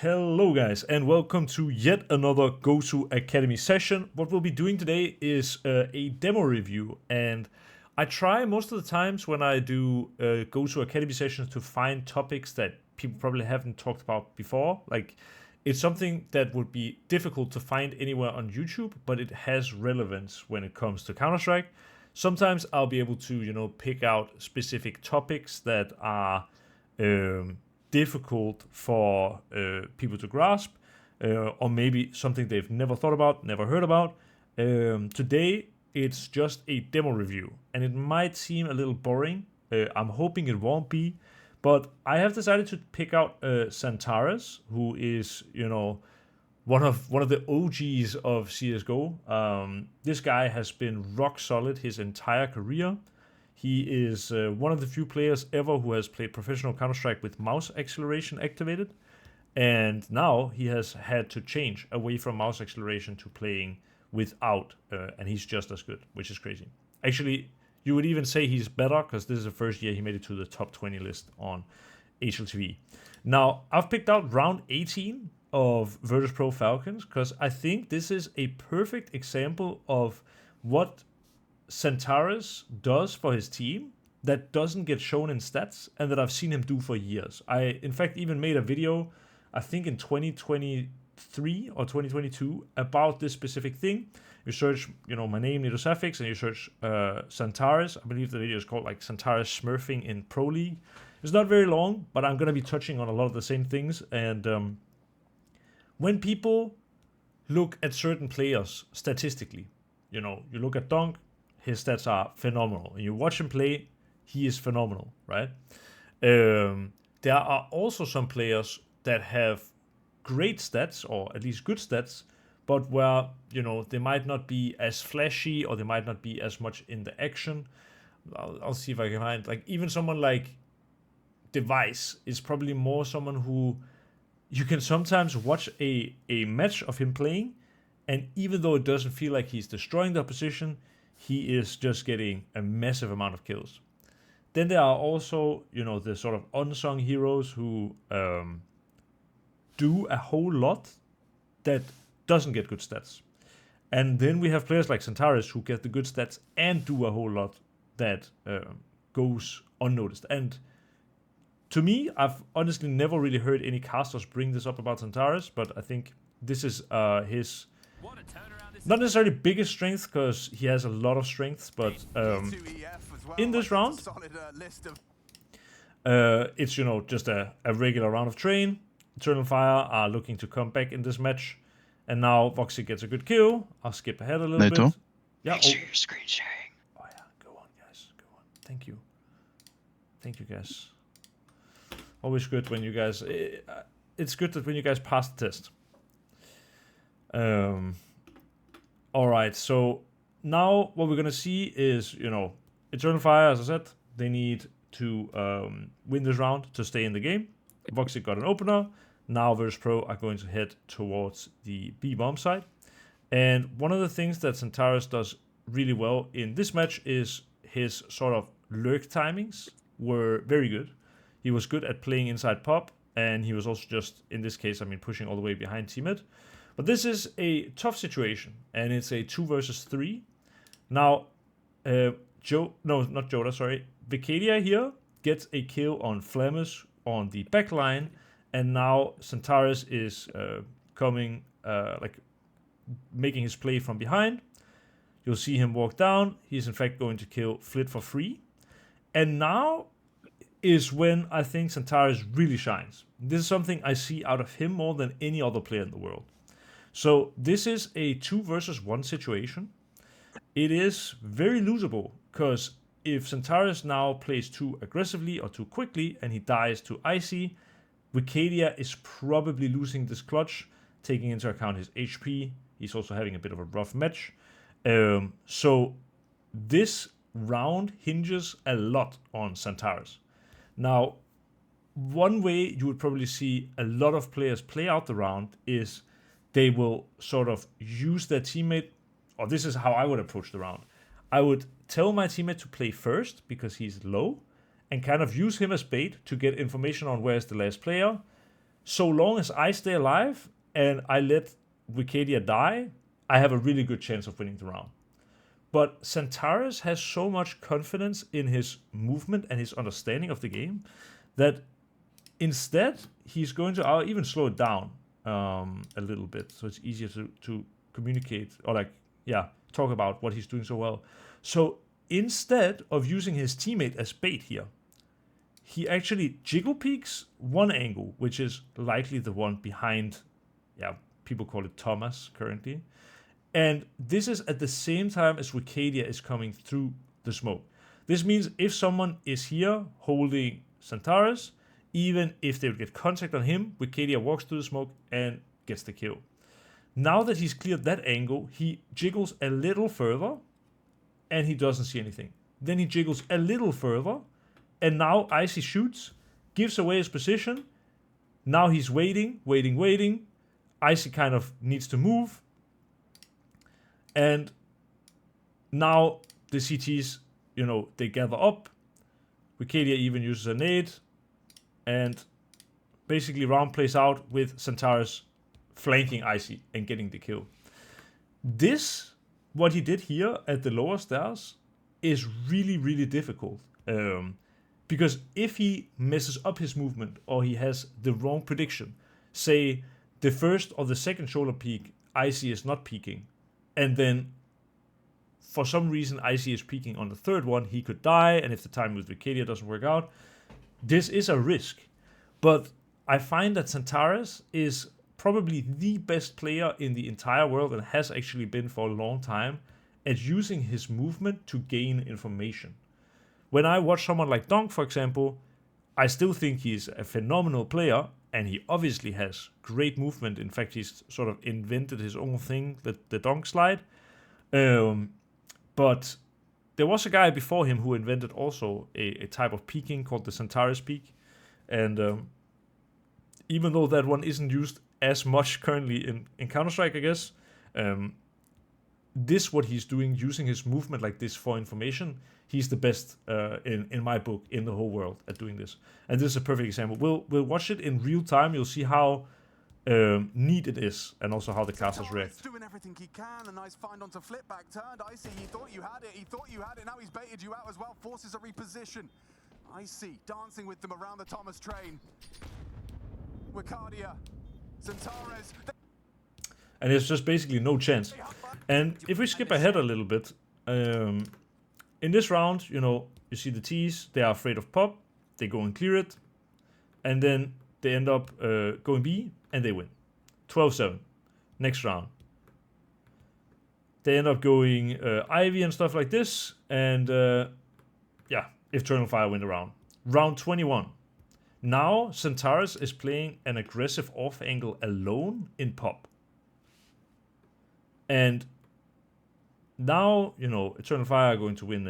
Hello guys and welcome to yet another Gosu Academy session. What we'll be doing today is a demo review, and I try most of the times when I do Gosu Academy sessions to find topics that people probably haven't talked about before. Like, it's something that would be difficult to find anywhere on YouTube, but it has relevance when it comes to Counter-Strike. Sometimes I'll be able to, pick out specific topics that are difficult for people to grasp, or maybe something they've never thought about, never heard about. Today, it's just a demo review, and it might seem a little boring. I'm hoping it won't be, but I have decided to pick out Santares, who is, one of the OGs of CSGO. This guy has been rock solid his entire career. He is one of the few players ever who has played professional Counter-Strike with mouse acceleration activated. And now he has had to change away from mouse acceleration to playing without. And he's just as good, which is crazy. Actually, you would even say he's better because this is the first year he made it to the top 20 list on HLTV. Now, I've picked out round 18 of Virtus Pro Falcons because I think this is a perfect example of what Santares does for his team that doesn't get shown in stats and that I've seen him do for years. I, in fact, even made a video, I think in 2023 or 2022, about this specific thing. You search, my name, Nidosafix, and you search Santares. I believe the video is called like Santares Smurfing in Pro League. It's not very long, but I'm going to be touching on a lot of the same things. And when people look at certain players statistically, you look at Dunk, his stats are phenomenal. And you watch him play, he is phenomenal, right? There are also some players that have great stats, or at least good stats, but where, they might not be as flashy, or they might not be as much in the action. I'll see if I can find, like, even someone like Device is probably more someone who you can sometimes watch a match of him playing, and even though it doesn't feel like he's destroying the opposition, he is just getting a massive amount of kills. Then there are also, the sort of unsung heroes who do a whole lot that doesn't get good stats. And then we have players like Santares who get the good stats and do a whole lot that goes unnoticed. And to me, I've honestly never really heard any casters bring this up about Santares, but I think this is his not necessarily biggest strength, because he has a lot of strengths, but in this round, it's, just a regular round of train. Eternal Fire are looking to come back in this match, and now Voxy gets a good kill. I'll skip ahead a little bit. Yeah. Make sure you're screen sharing. Oh yeah, go on guys, go on. Thank you guys. Always good when you guys, it's good that when you guys pass the test. Alright, so now what we're going to see is, Eternal Fire, as I said, they need to win this round to stay in the game. Voxy got an opener. Now Virtus Pro are going to head towards the B bomb side. And one of the things that Santares does really well in this match is his sort of lurk timings were very good. He was good at playing inside pop, and he was also just, in this case, pushing all the way behind teammate. But this is a tough situation, and it's a 2 versus 3. Now, Vicadia here gets a kill on Flammus on the back line, and now Santares is coming, making his play from behind. You'll see him walk down. He's in fact going to kill Flit for free. And now is when I think Santares really shines. This is something I see out of him more than any other player in the world. So this is a 2 versus 1 situation. It is very losable, because if Santares now plays too aggressively or too quickly and he dies to Icy, Vicadia is probably losing this clutch, taking into account his HP. He's also having a bit of a rough match. So this round hinges a lot on Santares. Now, one way you would probably see a lot of players play out the round is they will sort of use their teammate, or this is how I would approach the round. I would tell my teammate to play first because he's low, and kind of use him as bait to get information on where's the last player, so long as I stay alive and I let Wicadia die, I have a really good chance of winning the round. But Xantares has so much confidence in his movement and his understanding of the game that instead he's going to, I'll even slow it down a little bit so it's easier to communicate or talk about what he's doing so well. So instead of using his teammate as bait here, he actually jiggle peeks one angle, which is likely the one behind, people call it Thomas currently. And this is at the same time as Wicadia is coming through the smoke. This means if someone is here holding Xantares, even if they would get contact on him, Wicadia walks through the smoke and gets the kill. Now that he's cleared that angle, he jiggles a little further and he doesn't see anything. Then he jiggles a little further and now Icy shoots, gives away his position. Now he's waiting. Icy kind of needs to move. And now the CTs, they gather up. Wicadia even uses a nade. And basically round plays out with Xantares flanking Icy and getting the kill. This, what he did here at the lower stairs, is really, really difficult. Because if he messes up his movement or he has the wrong prediction, say the first or the second shoulder peak, Icy is not peaking, and then for some reason Icy is peaking on the third one, he could die, and if the time with Wicadia doesn't work out, this is a risk. But I find that Xantares is probably the best player in the entire world and has actually been for a long time at using his movement to gain information. When I watch someone like Donk, for example, I still think he's a phenomenal player, and he obviously has great movement. In fact, he's sort of invented his own thing, the Donk slide. But there was a guy before him who invented also a type of peeking called the Xantares peek. And even though that one isn't used as much currently in Counter-Strike, I guess, this, what he's doing, using his movement like this for information, he's the best in my book in the whole world at doing this. And this is a perfect example. We'll watch it in real time. You'll see how neat it is, and also how the classes react. Doing everything he can, a nice find onto flip back turned. Icy, he thought you had it. Now he's baited you out as well. Forces a reposition. Icy dancing with them around the Thomas train. Wicadia, Xantares. And there's just basically no chance. And if we skip ahead a little bit, in this round, you see the T's, they are afraid of pop, they go and clear it, and then they end up going B, and they win. 12-7. Next round. They end up going Ivy and stuff like this, and Eternal Fire win the round. Round 21. Now Xantares is playing an aggressive off angle alone in pop. And now, Eternal Fire are going to win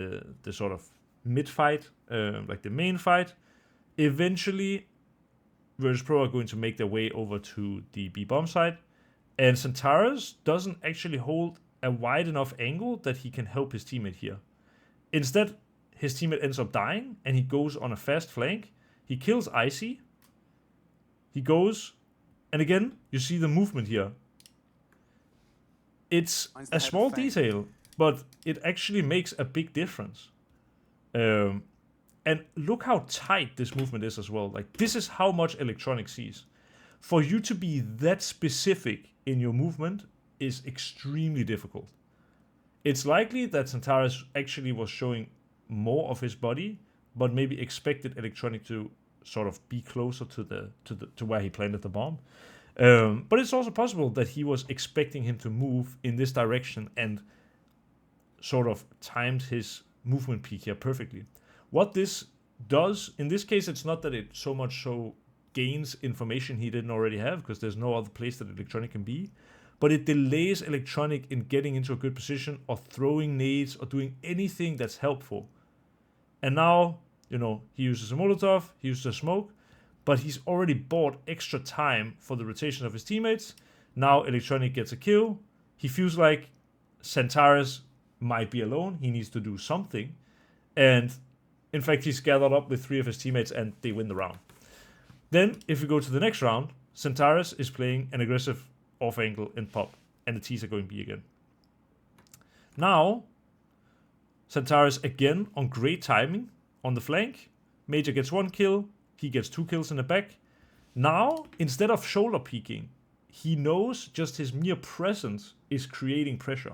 the sort of mid-fight, like the main fight. Eventually, Virtus Pro are going to make their way over to the B-bomb side. And Xantares doesn't actually hold a wide enough angle that he can help his teammate here. Instead, his teammate ends up dying, and he goes on a fast flank. He kills Icy. He goes, and again, you see the movement here. It's a small detail, but it actually makes a big difference. And look how tight this movement is as well. Like, this is how much electronic sees. For you to be that specific in your movement is extremely difficult. It's likely that Xantares actually was showing more of his body, but maybe expected electronic to sort of be closer to where he planted the bomb. But it's also possible that he was expecting him to move in this direction and sort of timed his movement peak here perfectly. What this does, in this case, it's not that it so much so gains information he didn't already have, because there's no other place that electronic can be, but it delays electronic in getting into a good position or throwing nades or doing anything that's helpful. And now, he uses a Molotov, he uses a smoke, but he's already bought extra time for the rotation of his teammates. Now electronic gets a kill. He feels like Xantares might be alone. He needs to do something. And in fact, he's gathered up with 3 of his teammates and they win the round. Then, if we go to the next round, Centaurus is playing an aggressive off angle in pop, and the T's are going B again. Now, Centaurus again on great timing on the flank. Major gets 1 kill, he gets 2 kills in the back. Now, instead of shoulder peeking, he knows just his mere presence is creating pressure.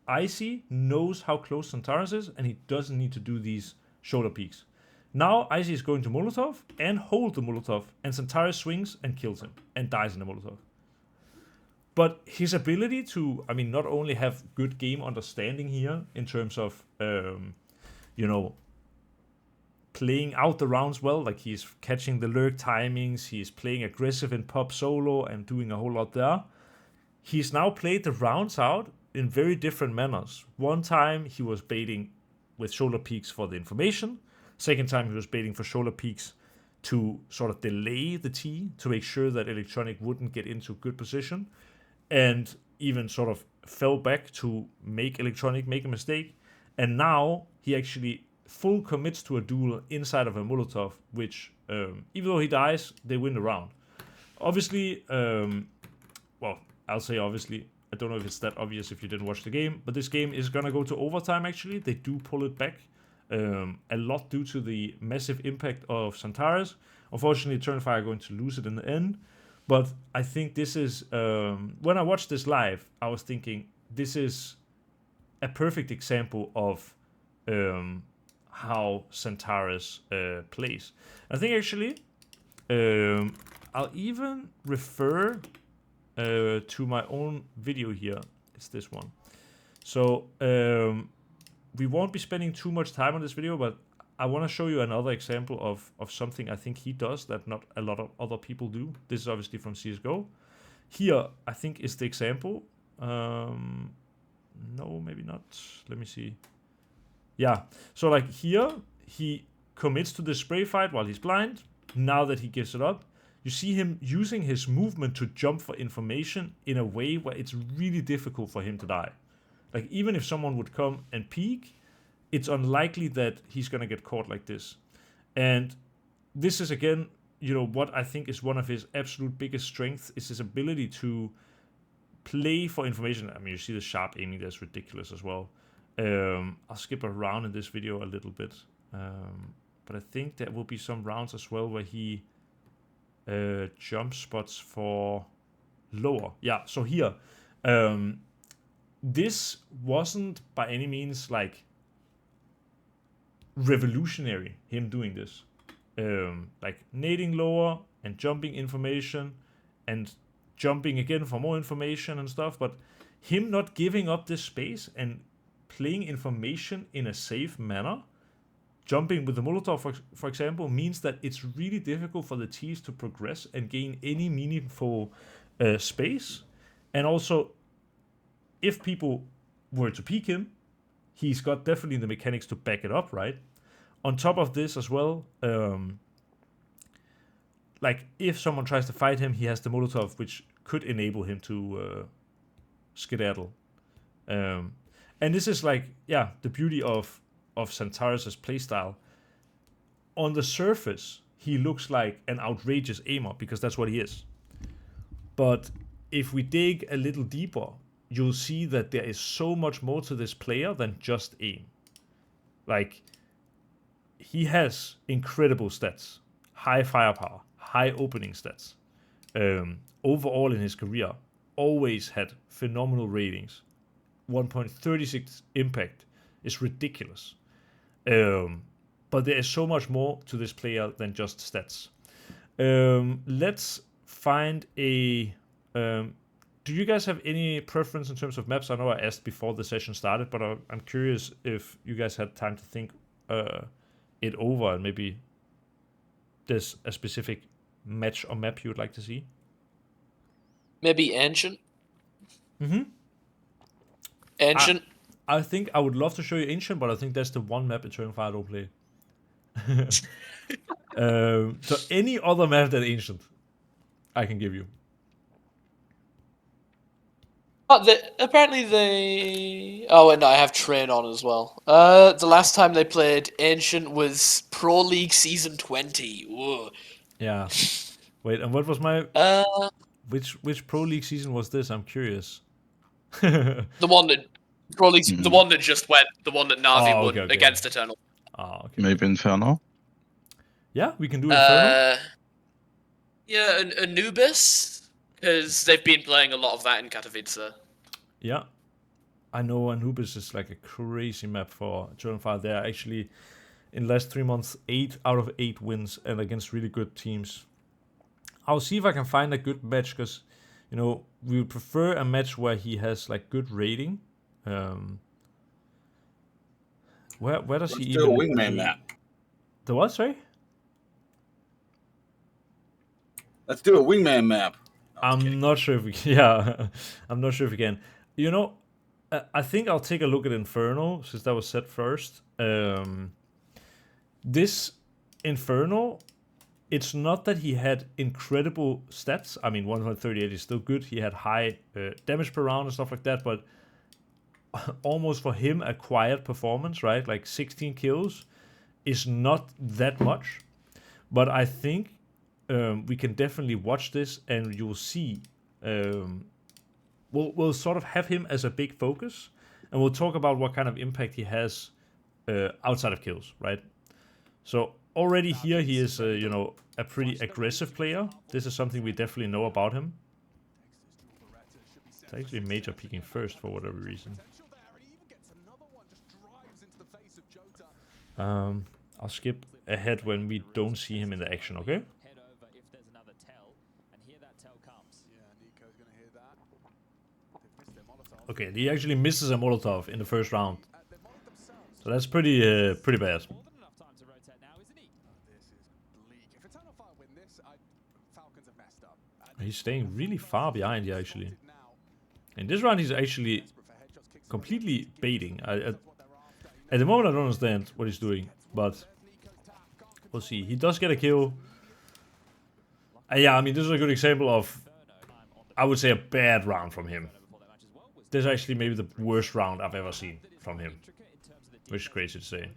Icy knows how close Centaurus is, and he doesn't need to do these shoulder peeks. Now, Icy is going to Molotov and hold the Molotov, and Centaurus swings and kills him and dies in the Molotov. But his ability to, I mean, not only have good game understanding here in terms of, playing out the rounds well, like he's catching the lurk timings, he's playing aggressive in pop solo and doing a whole lot there. He's now played the rounds out in very different manners. One time he was baiting with shoulder peaks for the information. Second time he was baiting for shoulder peaks to sort of delay the T to make sure that Electronic wouldn't get into good position, and even sort of fell back to make Electronic make a mistake. And now he actually full commits to a duel inside of a Molotov, which, even though he dies, they win the round. Obviously, I'll say obviously, I don't know if it's that obvious if you didn't watch the game, but this game is going to go to overtime actually. They do pull it back a lot due to the massive impact of Centaurus. Unfortunately, Turnfire are going to lose it in the end. But I think this is, when I watched this live, I was thinking this is a perfect example of how Centaurus plays. I think actually, I'll even refer to my own video here. It's this one. So we won't be spending too much time on this video, but I want to show you another example of something I think he does that not a lot of other people do. This is obviously from CSGO. Here, I think is the example. No, maybe not. Let me see. Yeah, so like here, he commits to the spray fight while he's blind. Now that he gives it up, you see him using his movement to jump for information in a way where it's really difficult for him to die. Like, even if someone would come and peek, it's unlikely that he's going to get caught like this. And this is, again, what I think is one of his absolute biggest strengths is his ability to play for information. I mean, you see the sharp aiming that's ridiculous as well. I'll skip around in this video a little bit. But I think there will be some rounds as well where he jump spots for lower. Yeah, so here. This wasn't by any means like revolutionary, him doing this. Like nading lower and jumping information and jumping again for more information and stuff, but him not giving up this space and playing information in a safe manner, jumping with the Molotov, for example, means that it's really difficult for the T's to progress and gain any meaningful space. And also, if people were to peek him, he's got definitely the mechanics to back it up, right? On top of this as well, like if someone tries to fight him, he has the Molotov, which could enable him to skedaddle. And this is like, yeah, the beauty of Centaurus' playstyle. On the surface, he looks like an outrageous aimer, because that's what he is. But if we dig a little deeper, you'll see that there is so much more to this player than just aim. Like, he has incredible stats. High firepower, high opening stats. Overall in his career, always had phenomenal ratings. 1.36 impact is ridiculous. But there is so much more to this player than just stats. Let's find a... do you guys have any preference in terms of maps? I know I asked before the session started, but I'm curious if you guys had time to think it over, and maybe there's a specific match or map you would like to see. Maybe Ancient. Mm-hmm. Ancient. I think I would love to show you Ancient, but I think that's the one map Eternal Fire don't play. So any other map than Ancient, I can give you. Apparently they... Oh, and I have Train on as well. The last time they played Ancient was Pro League Season 20. Whoa. Yeah. Wait, and what was my which Pro League season was this? I'm curious. The one that probably the one that just went, the one that Navi Oh, won okay. against Eternal. Oh, okay. Maybe Inferno. Yeah, we can do Inferno. Yeah, Anubis, because they've been playing a lot of that in Katowice. Yeah, I know Anubis is like a crazy map for Eternal Fire. They're actually in the last 3 months 8 out of 8 wins and against really good teams. I'll see if I can find a good match because, you know, we would prefer a match where he has like good rating. Where does he even? Do a wingman map. The what? Sorry. Let's do a wingman map. I'm not sure if we can. Yeah, I'm not sure if we can. You know, I think I'll take a look at Inferno since that was set first. This Inferno, it's not that he had incredible stats. I mean, 138 is still good. He had high damage per round and stuff like that, but almost for him a quiet performance, right? Like 16 kills is not that much. But I think we can definitely watch this and you'll see. We'll sort of have him as a big focus and we'll talk about what kind of impact he has outside of kills, right? So already here he is, you know, a pretty aggressive player. This is something we definitely know about him. It's actually Major peeking first for whatever reason. I'll skip ahead when we don't see him in the action, okay? Okay, he actually misses a Molotov in the first round. So that's pretty bad. He's staying really far behind here, actually. In this round, he's actually completely baiting. At the moment, I don't understand what he's doing, but we'll see. He does get a kill. Yeah, I mean, this is a good example of, I would say, a bad round from him. This is actually maybe the worst round I've ever seen from him, which is crazy to say.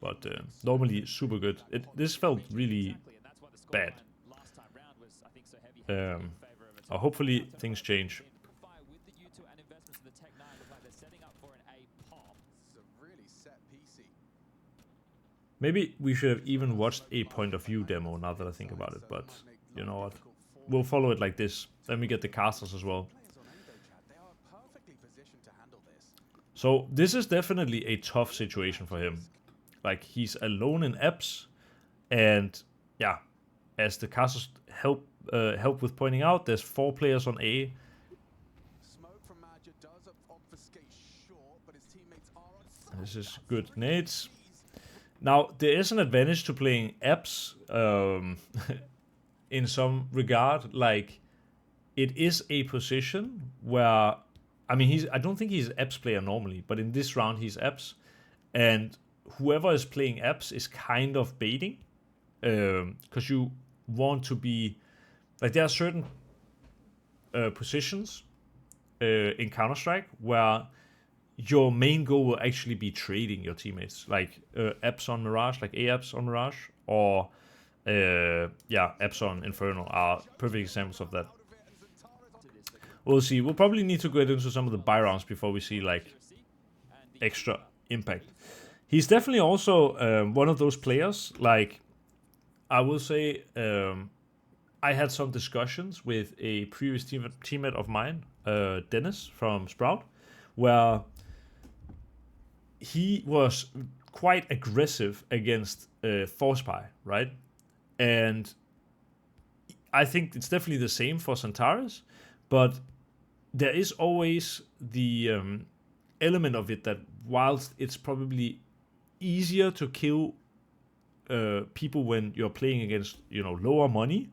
But normally super good. This felt really bad. Hopefully things change. Maybe we should have even watched a point of view demo now that I think about it, but you know what? We'll follow it like this. Then we get the casters as well. So this is definitely a tough situation for him. Like, he's alone in Eps, and yeah, as the casters help with pointing out, there's 4 players on A. This is good nades. Now, there is an advantage to playing Eps in some regard. Like, it is a position where, I mean, I don't think he's an Eps player normally, but in this round he's Eps, and whoever is playing Eps is kind of baiting, because you want to be, like, there are certain positions in Counter-Strike where your main goal will actually be trading your teammates, like Eps on Mirage, like A-Eps on Mirage, or yeah, Eps on Inferno are perfect examples of that. We'll see. We'll probably need to get into some of the buy rounds before we see like extra impact. He's definitely also one of those players. Like, I will say, I had some discussions with a previous teammate of mine, Dennis from Sprout, where he was quite aggressive against Forspy, right? And I think it's definitely the same for Centaurus, but there is always the element of it that whilst it's probably easier to kill people when you're playing against, you know, lower money,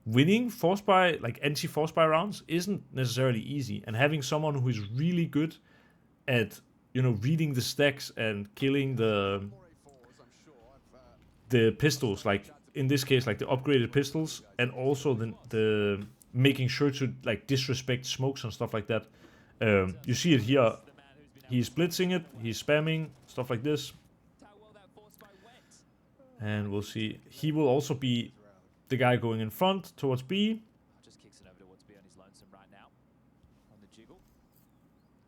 winning Forspy, like anti-Forspy rounds, isn't necessarily easy. And having someone who is really good at, you know, reading the stacks and killing the pistols, like in this case, like the upgraded pistols, and also the making sure to like disrespect smokes and stuff like that. You see it here. He's blitzing it, he's spamming, stuff like this. And we'll see. He will also be the guy going in front towards B. Just kicks it over towards B on his lonesome right now. On the jiggle.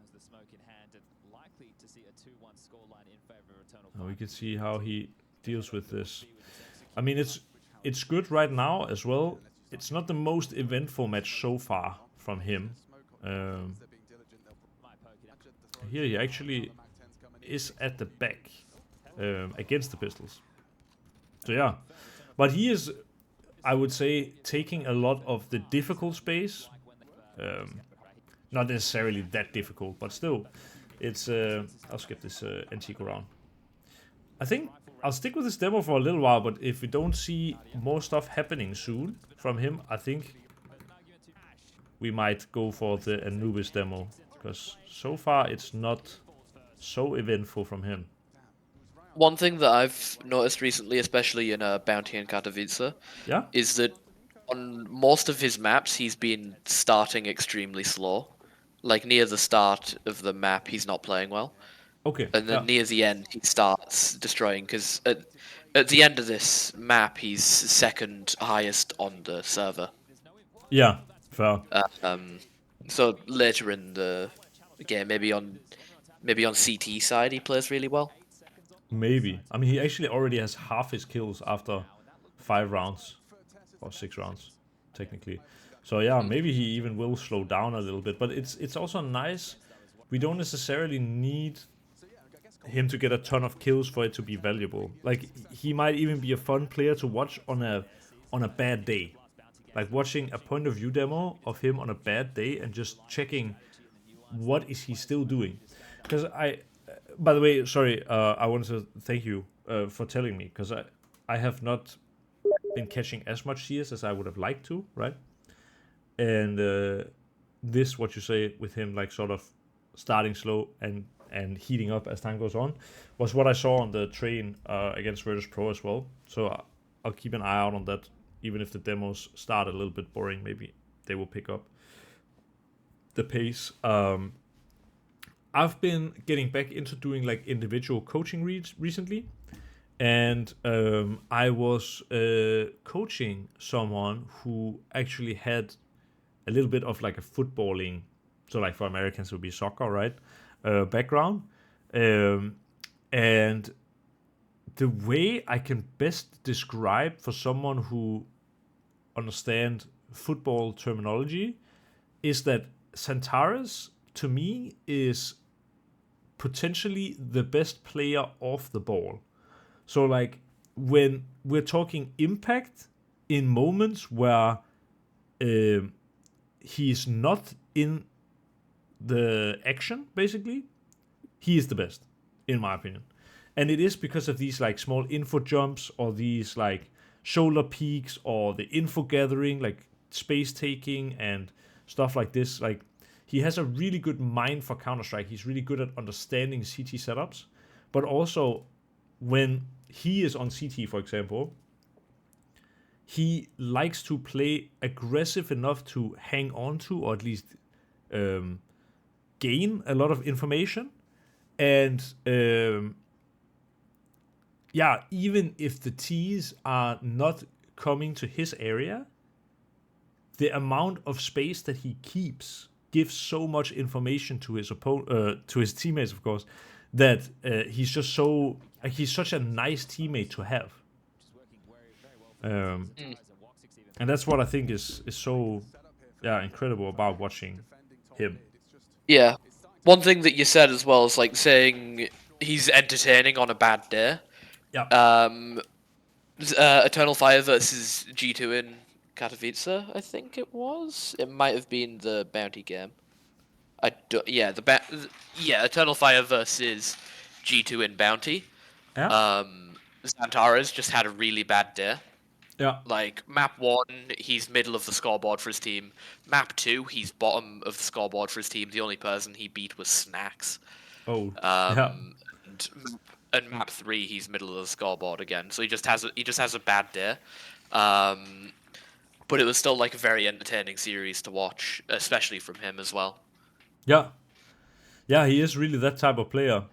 Has the smoke in hand and likely to see a 2-1 scoreline in favor of Eternal Now we Fire. can see how he deals with this. I mean, it's good right now as well. It's not the most eventful match so far from him. Here he actually is at the back against the pistols. So yeah, but he is, I would say, taking a lot of the difficult space. Not necessarily that difficult, but still, it's. I'll skip this antique round. I think I'll stick with this demo for a little while, but if we don't see more stuff happening soon from him, I think we might go for the Anubis demo, because so far it's not so eventful from him. One thing that I've noticed recently, especially in Bounty and Katowice, Yeah? is that on most of his maps, he's been starting extremely slow. Like, near the start of the map, he's not playing well. Okay. And then near the end, he starts destroying, because at the end of this map, he's second highest on the server. Yeah, fair. So later in the game, maybe on CT side, he plays really well. Maybe. I mean, he actually already has half his kills after 5 rounds. Or 6 rounds, technically. So yeah, maybe he even will slow down a little bit. But it's also nice. We don't necessarily need him to get a ton of kills for it to be valuable. Like, he might even be a fun player to watch on a bad day. Like, watching a point of view demo of him on a bad day and just checking what is he still doing. Because by the way, sorry, I wanted to thank you for telling me, because I have not been catching as much CS as I would have liked to, right? And this, what you say with him, like, sort of starting slow and heating up as time goes on, was what I saw on the train against Virtus Pro as well. So I'll keep an eye out on that. Even if the demos start a little bit boring, maybe they will pick up the pace. I've been getting back into doing like individual coaching reads recently, and I was coaching someone who actually had a little bit of like a footballing, so like for Americans it would be soccer, right? Background, and the way I can best describe for someone who understand football terminology is that Santares, to me, is potentially the best player off the ball. So like when we're talking impact in moments where he's not in the action, basically, he is the best, in my opinion. And it is because of these like small info jumps, or these like shoulder peaks, or the info gathering, like space taking and stuff like this. Like, he has a really good mind for Counter-Strike. He's really good at understanding CT setups. But also, when he is on CT, for example, he likes to play aggressive enough to hang on to, or at least gain a lot of information. And yeah, even if the T's are not coming to his area, the amount of space that he keeps gives so much information to his to his teammates, of course, that he's just so he's such a nice teammate to have. And that's what I think is so incredible about watching him. Yeah. One thing that you said as well is like saying he's entertaining on a bad day. Yeah. Eternal Fire versus G2 in Katowice, I think it was. It might have been the bounty game. Eternal Fire versus G2 in bounty. Yeah. Xantares just had a really bad day. Yeah. Like, map 1, he's middle of the scoreboard for his team. Map 2, he's bottom of the scoreboard for his team. The only person he beat was Snacks. Oh. Yeah. And map 3, he's middle of the scoreboard again. So he just has a bad day. But it was still like a very entertaining series to watch, especially from him as well. Yeah. Yeah, he is really that type of player.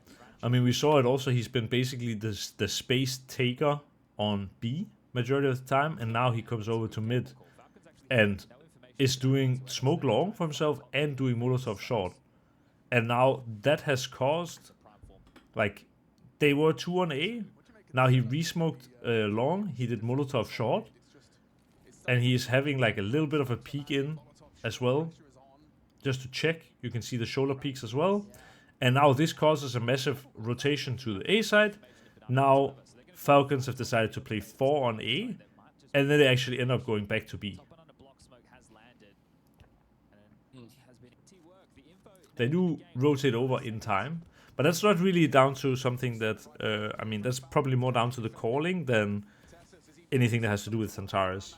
I mean, we saw it also. He's been basically the space taker on B majority of the time, and now he comes over to mid and is doing smoke long for himself and doing Molotov short. And now that has caused, like, they were 2 on A. Now he re-smoked long, he did Molotov short, and he is having like a little bit of a peek in as well, just to check. You can see the shoulder peaks as well. And now this causes a massive rotation to the A side. Now Falcons have decided to play 4 on A, and then they actually end up going back to B. They do rotate over in time, but that's not really down to something that, I mean, that's probably more down to the calling than anything that has to do with Santaris.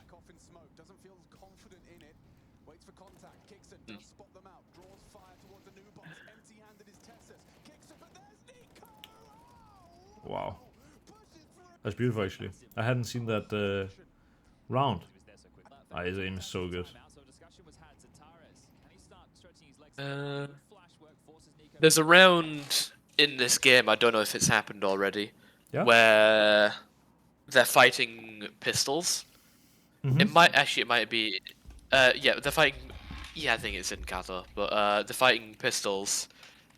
Wow. That's beautiful, actually. I hadn't seen that round. His aim is so good. There's a round in this game, I don't know if it's happened already, where they're fighting pistols. It might be, yeah, they're fighting, yeah, I think it's in Kata, but they're fighting pistols,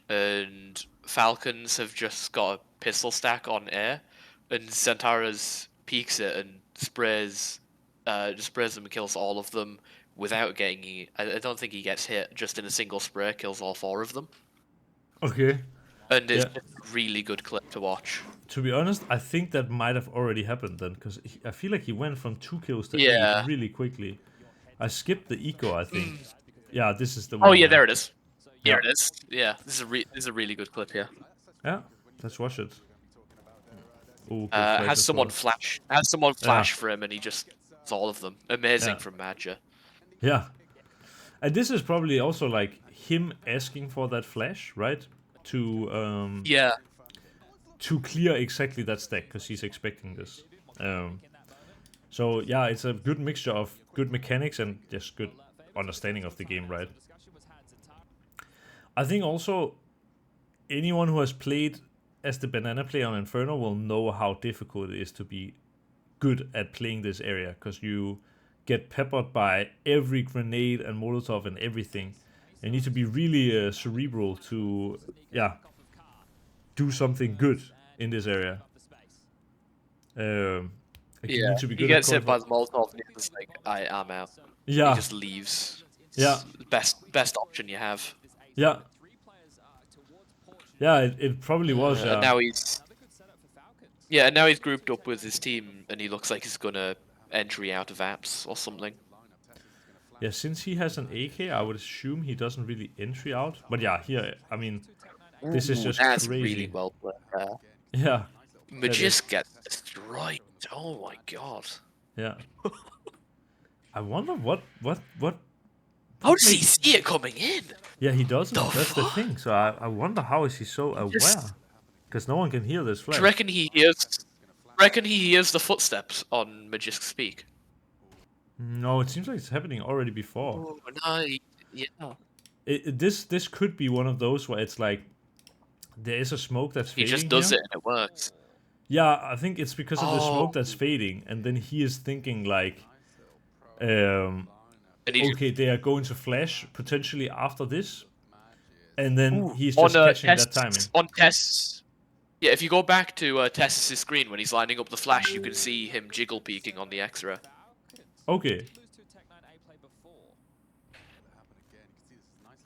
and Falcons have just got a pistol stack on air, and Santaras peeks it and sprays them and kills all of them without getting. I don't think he gets hit. Just in a single spray, kills all 4 of them. Okay. And it's a really good clip to watch. To be honest, I think that might have already happened then, because I feel like he went from 2 kills to 8 really quickly. I skipped the eco, I think. Yeah, this is the one. Oh yeah, there it is. Here it is. Yeah, this is a really good clip here. Yeah, let's watch it. Ooh, has someone flash for him, and he just does all of them. Amazing from Madja. Yeah, and this is probably also like him asking for that flash, right? To to clear exactly that stack, because he's expecting this. So yeah, it's a good mixture of good mechanics and just good understanding of the game, right? I think also anyone who has played as the banana player on Inferno will know how difficult it is to be good at playing this area, because you get peppered by every grenade and Molotov and everything. You need to be really cerebral to, do something good in this area. You need to be good. He gets hit by the Molotov and he's just like, I'm out. Yeah. He just leaves. It's best option you have. Yeah. Yeah, it probably was. And now he's grouped up with his team, and he looks like he's gonna entry out of apps or something. Yeah, since he has an AK, I would assume he doesn't really entry out. But yeah, here, I mean, this is just that's crazy. Really well played. Yeah. Magist gets destroyed. Oh my god. Yeah. I wonder what how does he see it coming in? Yeah, he doesn't. That's the thing. So I wonder how is he so aware? Because no one can hear this flash. Do you reckon he hears the footsteps on Magist's speak? No, it seems like it's happening already before. Oh, no, yeah. This could be one of those where it's like there is a smoke that's fading. He just does it and it works. Yeah, I think it's because of the smoke that's fading, and then he is thinking like, okay, they are going to flash potentially after this, and then he's just catching that timing. On tests, yeah, if you go back to Tess's screen when he's lining up the flash, you can see him jiggle peeking on the extra. Okay.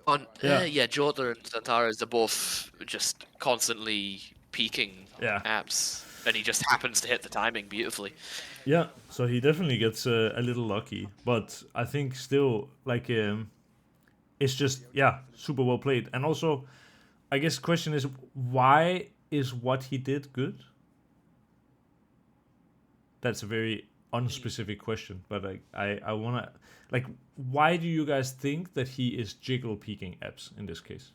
Jota and Santaras are both just constantly peeking apps, and he just happens to hit the timing beautifully. Yeah, so he definitely gets a little lucky, but I think still, like, it's just, super well played. And also, I guess the question is, why is what he did good? That's a very unspecific question, but I want to, like, why do you guys think that he is jiggle peeking apps in this case?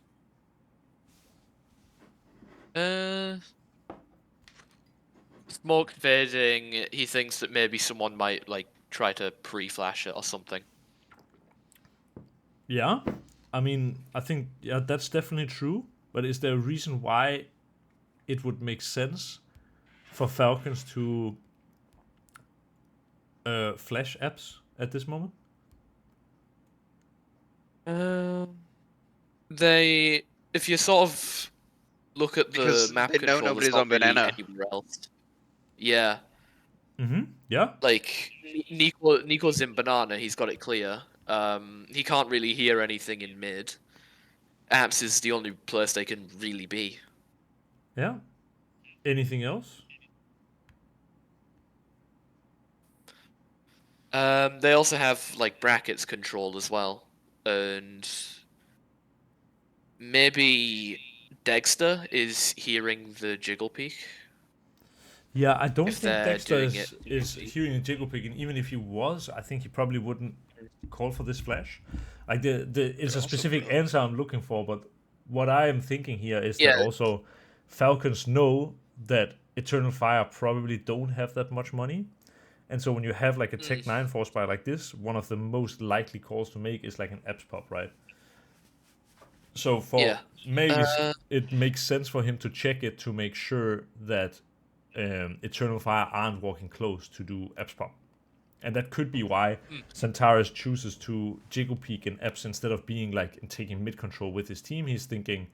Smoke fading, he thinks that maybe someone might, like, try to pre-flash it or something. Yeah, I mean, I think, that's definitely true, but is there a reason why it would make sense for Falcons to flash apps at this moment? If you sort of look at the Because map they know control, nobody's there's not on really banana. anywhere else. Yeah, Yeah. like Nico's in banana. He's got it clear. He can't really hear anything in mid. Apps is the only place they can really be. Yeah. Anything else? They also have like brackets control as well, and maybe Dexter is hearing the jiggle peak. Yeah, I don't If think they're Dexter doing is hearing a jiggle pick, and even if he was, I think he probably wouldn't call for this flash. Like it's a specific answer I'm looking for, but what I am thinking here is that also Falcons know that Eternal Fire probably don't have that much money. And so when you have like a Tech 9 force buy like this, one of the most likely calls to make is like an apps pop, right? So for Magus, it makes sense for him to check it to make sure that Eternal Fire aren't walking close to do apps pop. And that could be why Santaris chooses to jiggle peek in apps instead of being like and taking mid control with his team. He's thinking,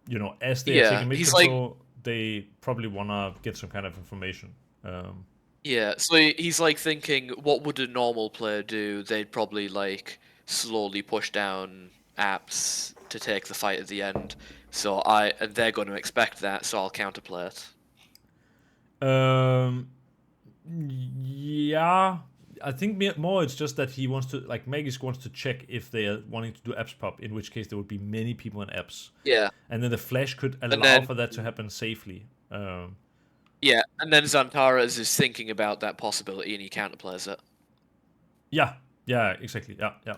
you know, as they're taking mid control, they probably want to get some kind of information. Yeah, so he's like thinking, what would a normal player do? They'd probably like slowly push down apps to take the fight at the end. So and they're going to expect that, so I'll counterplay it. Yeah, I think more it's just that he wants to, like, Magus wants to check if they are wanting to do apps pop, in which case there would be many people in apps. Yeah. And then the flash could allow for that to happen safely. Yeah, and then Zantares is thinking about that possibility and he counterplays it. Yeah, exactly. Yeah.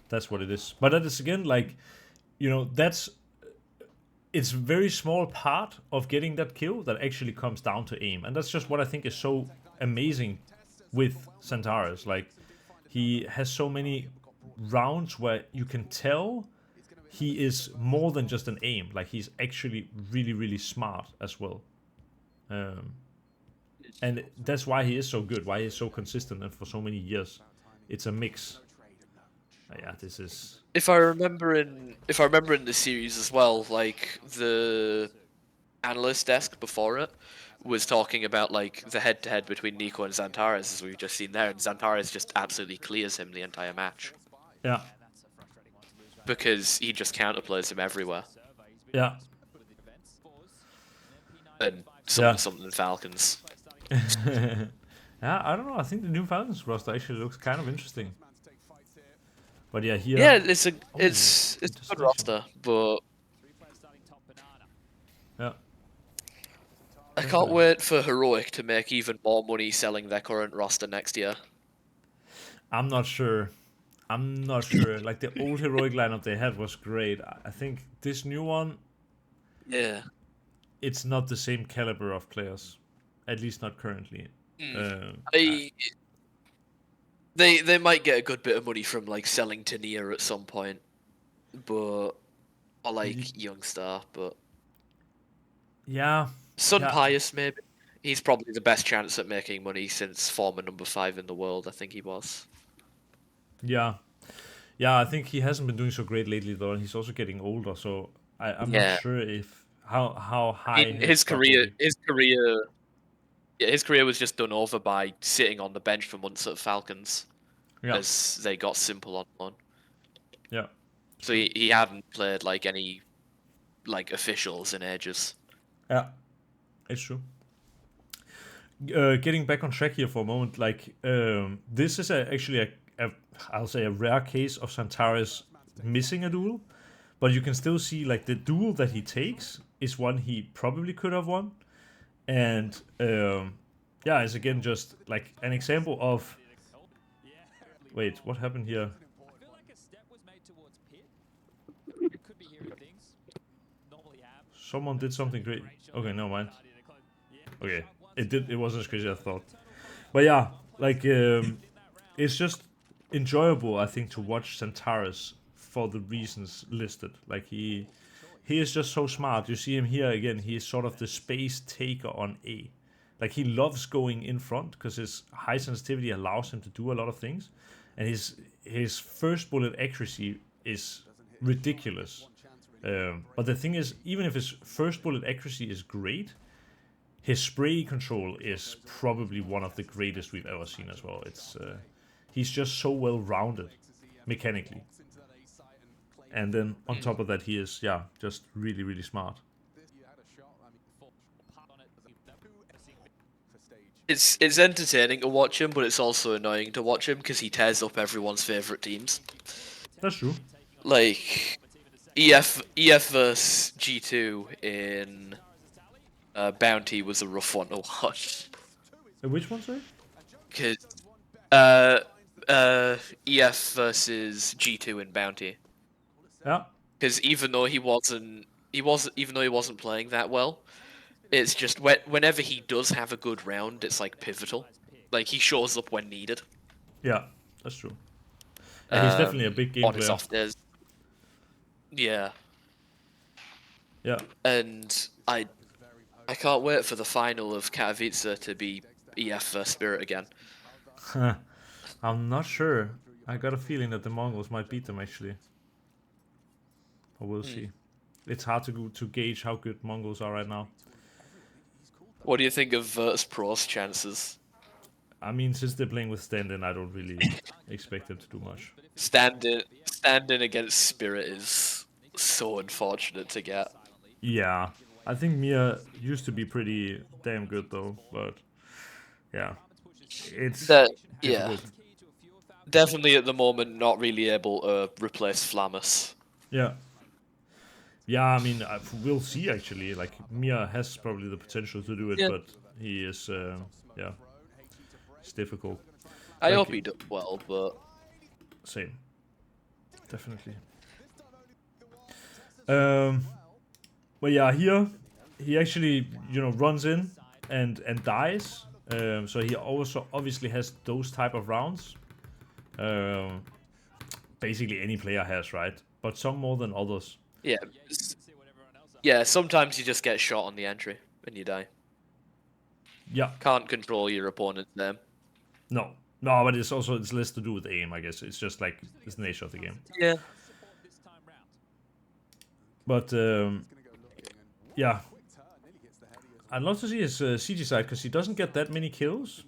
That's what it is. But that is, again, like, you know, it's a very small part of getting that kill that actually comes down to aim. And that's just what I think is so amazing with Zantares. Like, he has so many rounds where you can tell he is more than just an aim. Like, he's actually really, really smart as well. And that's why he is so good, why he's so consistent and for so many years. It's a mix. Yeah, this is. If I remember in the series as well, like the analyst desk before it was talking about like the head-to-head between Nico and Zantares, as we've just seen there, and Zantares just absolutely clears him the entire match. Yeah. Because he just counterplays him everywhere. Yeah. And something Falcons. Yeah, I don't know. I think the new Falcons roster actually looks kind of interesting. But yeah, here. Yeah, it's a good roster, but yeah. I can't wait for Heroic to make even more money selling their current roster next year. I'm not sure. Like, the old Heroic lineup they had was great. I think this new one, it's not the same caliber of players, at least not currently. They might get a good bit of money from like selling Tania at some point, or like Youngstar, but yeah, Pius maybe. He's probably the best chance at making money since former number 5 in the world. I think he was. Yeah, I think he hasn't been doing so great lately though, and he's also getting older. So I'm not sure if how high his career was just done over by sitting on the bench for months at Falcons, as they got simple on one. Yeah. So he hadn't played like any like officials in ages. Yeah, it's true. Getting back on track here for a moment, like this is actually I'll say a rare case of Zantares missing a duel, but you can still see like the duel that he takes is one he probably could have won, and it's again just like an example of. Wait, what happened here? Someone did something great. Okay, no mind. Okay, it wasn't as crazy as I thought. But yeah, like it's just enjoyable, I think, to watch Zantares for the reasons listed. Like he is just so smart. You see him here again. He is sort of the space taker on A. Like he loves going in front because his high sensitivity allows him to do a lot of things, and his first bullet accuracy is ridiculous. But the thing is, even if his first bullet accuracy is great, his spray control is probably one of the greatest we've ever seen as well. It's he's just so well rounded mechanically, and then on top of that, he is just really really smart. It's entertaining to watch him, but it's also annoying to watch him because he tears up everyone's favorite teams. That's true. Like EF versus G2 in Bounty was a rough one to watch. Which one, sorry? Because EF versus G2 in Bounty. Yeah. Because even though he wasn't playing that well, it's just whenever he does have a good round, it's like pivotal. Like he shows up when needed. Yeah, that's true. And he's definitely a big game on his player. off days. Yeah. Yeah. And I can't wait for the final of Katowice to be EF versus Spirit again. I'm not sure. I got a feeling that the Mongols might beat them actually. But we'll see. It's hard to gauge how good Mongols are right now. What do you think of Virtus Pro's chances? I mean, since they're playing with stand-in, I don't really expect them to do much. Stand-in against Spirit is so unfortunate to get. Yeah, I think Mia used to be pretty damn good though, but yeah, it's difficult. Definitely at the moment not really able to replace Flammus. Yeah. Yeah, I mean, we'll see actually. Like, Mia has probably the potential to do it, but he is, it's difficult. I hope he does well, but... Same. Definitely. But yeah, here, he actually, runs in and dies. So he also obviously has those type of rounds. Basically any player has, right? But some more than others. Yeah, sometimes you just get shot on the entry and you die. Yeah. Can't control your opponent's name. No, but it's less to do with aim, I guess. It's just like, it's the nature of the game. Yeah. But, yeah. I'd love to see his CG side, because he doesn't get that many kills.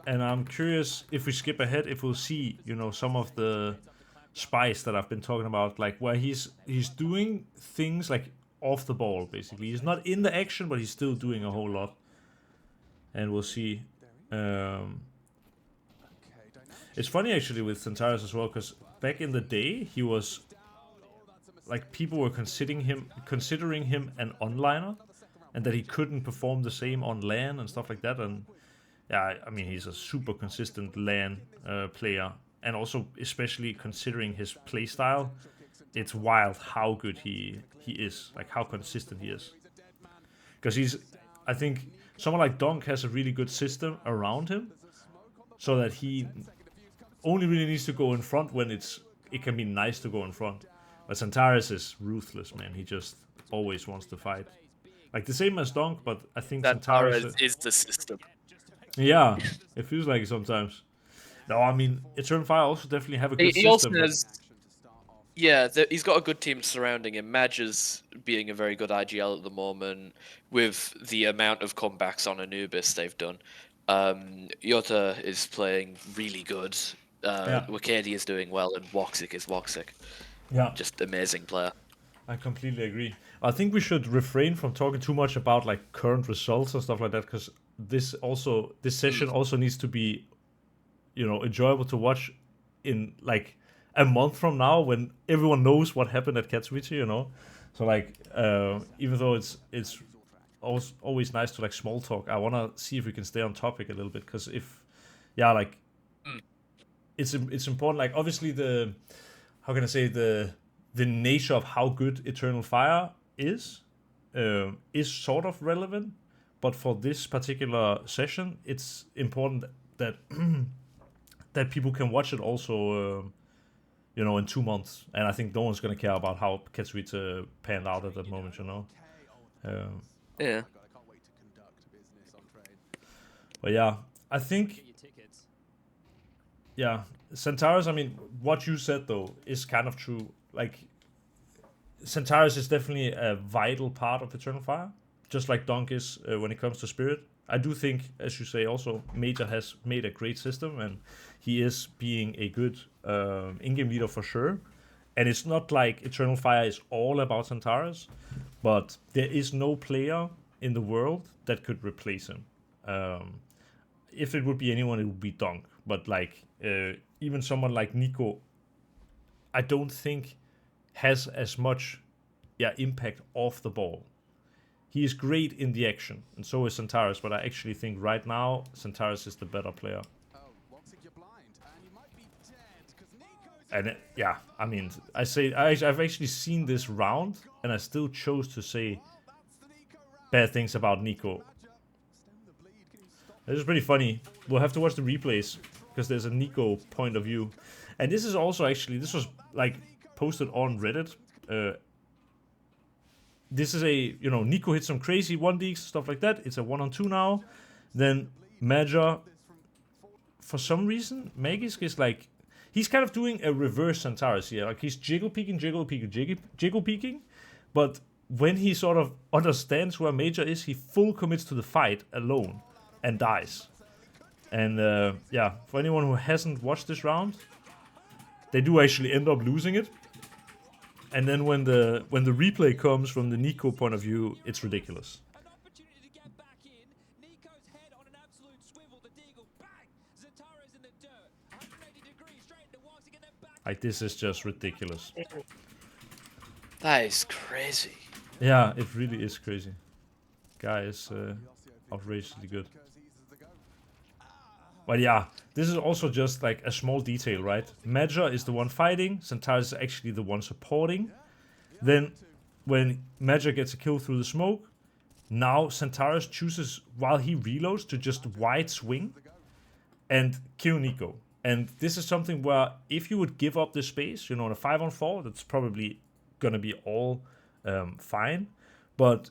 And I'm curious, if we skip ahead, if we'll see, some of the spice that I've been talking about, like where he's doing things like off the ball, basically. He's not in the action, but he's still doing a whole lot. And we'll see. It's funny actually with Centaurus as well, because back in the day, he was like, people were considering him an onliner, and that he couldn't perform the same on LAN and stuff like that. And yeah, I mean, he's a super consistent LAN player, and also especially considering his playstyle, it's wild how good he is, like how consistent he is. Because I think someone like Donk has a really good system around him, so that he only really needs to go in front when it can be nice to go in front. But Centaurus is ruthless, man. He just always wants to fight. Like the same as Donk, but I think Centaurus is the system. Yeah, it feels like it sometimes. No, I mean, Eternal Fire also definitely have a good system. Also has, he's got a good team surrounding him. Madge is being a very good IGL at the moment with the amount of comebacks on Anubis they've done. Yota is playing really good. Wakadi is doing well, and Woxic is Woxic. Yeah. Just amazing player. I completely agree. I think we should refrain from talking too much about like current results and stuff like that, because this session also needs to be, enjoyable to watch in like a month from now when everyone knows what happened at Katowice, So like, even though it's always nice to like small talk, I want to see if we can stay on topic a little bit, because it's important. Like obviously the nature of how good Eternal Fire is sort of relevant, but for this particular session, it's important that that people can watch it also, in 2 months. And I think no one's gonna care about how Katowice panned out at that moment, Yeah. But yeah, I think, Get your tickets. yeah, Centaurus, I mean, what you said though is kind of true. Like, Centaurus is definitely a vital part of Eternal Fire, just like Dunk is when it comes to Spirit. I do think, as you say, also Major has made a great system, and he is being a good in-game leader for sure. And it's not like Eternal Fire is all about Centaurus, but there is no player in the world that could replace him. If it would be anyone, it would be Dunk. But like even someone like Nico, I don't think has as much impact off the ball. He is great in the action, and so is Centaurus, but I actually think right now Centaurus is the better player. And yeah, I mean, I've actually seen this round, and I still chose to say bad things about Nico. This is pretty funny. We'll have to watch the replays, because there's a Nico point of view. And this is also actually, this was like posted on Reddit. This is a, Nico hit some crazy 1Ds, stuff like that. It's a 1-on-2 now. Then Major, for some reason, Magisk is like, he's kind of doing a reverse Centaurus here. Like, he's jiggle peeking. But when he sort of understands where Major is, he full commits to the fight alone and dies. And yeah, for anyone who hasn't watched this round, they do actually end up losing it. And then when the replay comes from the Nico point of view, it's ridiculous. An opportunity to get back in. Nico's head on an absolute swivel. The deagle, bang! Zataro's in the dirt. 180 degrees straight into Woxic and then back. Like, this is just ridiculous. That is crazy. Yeah, it really is crazy. Guy is outrageously good. But yeah, this is also just like a small detail, right? Major is the one fighting, Centaurus is actually the one supporting. Then, when Major gets a kill through the smoke, now Centaurus chooses, while he reloads, to just wide swing and kill Nico. And this is something where, if you would give up the space, in a 5-on-4, that's probably gonna be all fine. But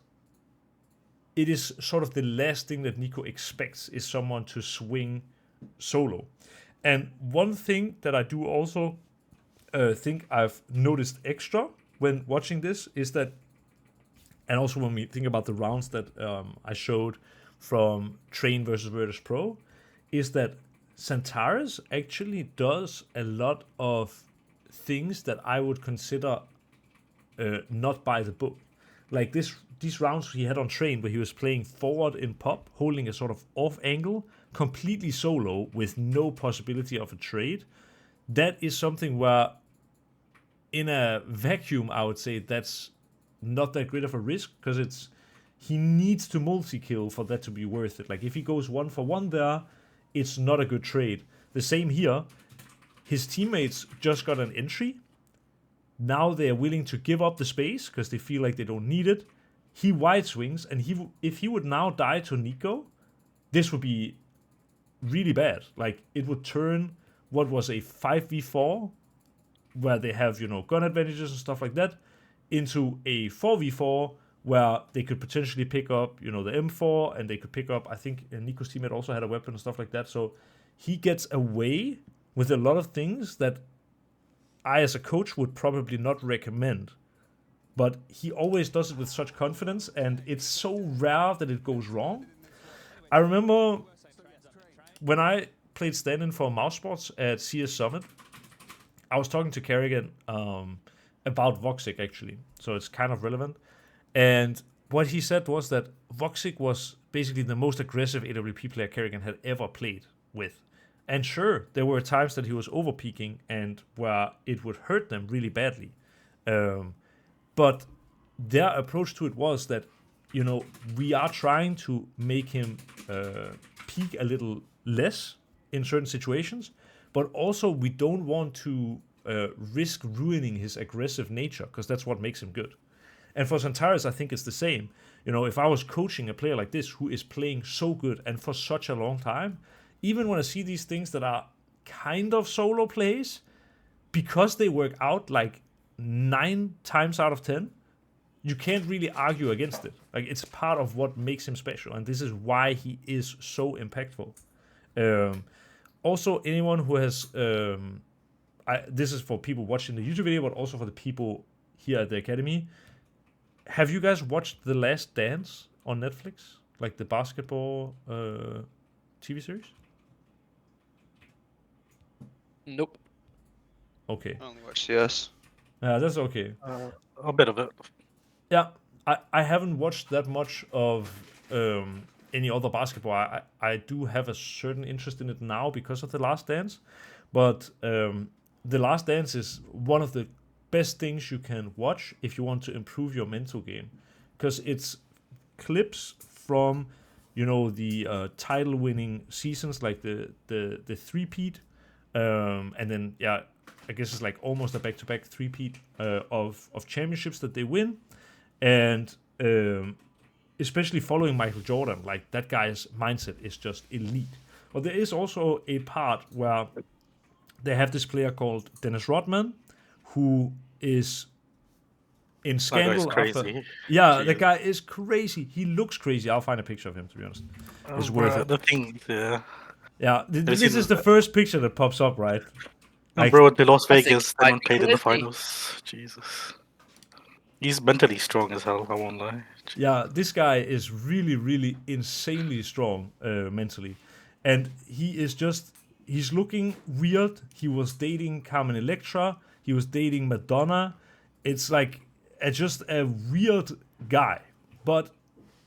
it is sort of the last thing that Nico expects, is someone to swing solo. And one thing that I do also think I've noticed extra when watching this is that, and also when we think about the rounds that I showed from Train versus Virtus Pro, is that Centaurus actually does a lot of things that I would consider not by the book. Like these rounds he had on Train, where he was playing forward in pop, holding a sort of off angle, completely solo with no possibility of a trade. That is something where, in a vacuum, I would say that's not that great of a risk, because he needs to multi-kill for that to be worth it. Like, if he goes 1-for-1 there, it's not a good trade. The same here. His teammates just got an entry. Now they are willing to give up the space because they feel like they don't need it. He wide swings, and if he would now die to Nico, this would be really bad. Like, it would turn what was a 5v4, where they have, gun advantages and stuff like that, into a 4v4, where they could potentially pick up, the M4, and they could pick up, I think Nico's teammate also had a weapon and stuff like that. So he gets away with a lot of things that I, as a coach, would probably not recommend. But he always does it with such confidence, and it's so rare that it goes wrong. I remember when I played stand-in for Mouse Sports at CS Summit, I was talking to Kerrigan about Woxic, actually. So it's kind of relevant. And what he said was that Woxic was basically the most aggressive AWP player Kerrigan had ever played with. And sure, there were times that he was over-peaking and where it would hurt them really badly. But their approach to it was that, we are trying to make him peak a little less in certain situations, but also we don't want to risk ruining his aggressive nature, because that's what makes him good. And for Centaurus, I think it's the same. If I was coaching a player like this who is playing so good and for such a long time, even when I see these things that are kind of solo plays, because they work out like 9 times out of 10, you can't really argue against it. Like, it's part of what makes him special, and this is why he is so impactful. Also, anyone who has this is for people watching the YouTube video, but also for the people here at the Academy. Have you guys watched The Last Dance on Netflix? Like the basketball TV series? Nope. Okay. I only watch CS. That's okay. A bit of it. Yeah, I haven't watched that much of any other basketball. I do have a certain interest in it now because of The Last Dance, but The Last Dance is one of the best things you can watch if you want to improve your mental game, because it's clips from, you know, the title-winning seasons, like the three-peat, and then I guess it's like almost a back-to-back three-peat of championships that they win, and especially following Michael Jordan, like that guy's mindset is just elite. But there is also a part where they have this player called Dennis Rodman, who is in scandal. That guy's crazy. The guy is crazy. He looks crazy. I'll find a picture of him, to be honest. It's worth it. The thing, This is the first picture that pops up, right? Like, bro, the Las Vegas, they don't played in the finals. Jesus. He's mentally strong as hell, I won't lie. Yeah, this guy is really, really insanely strong mentally. And he is just, he's looking weird. He was dating Carmen Electra. He was dating Madonna. It's like just a weird guy. But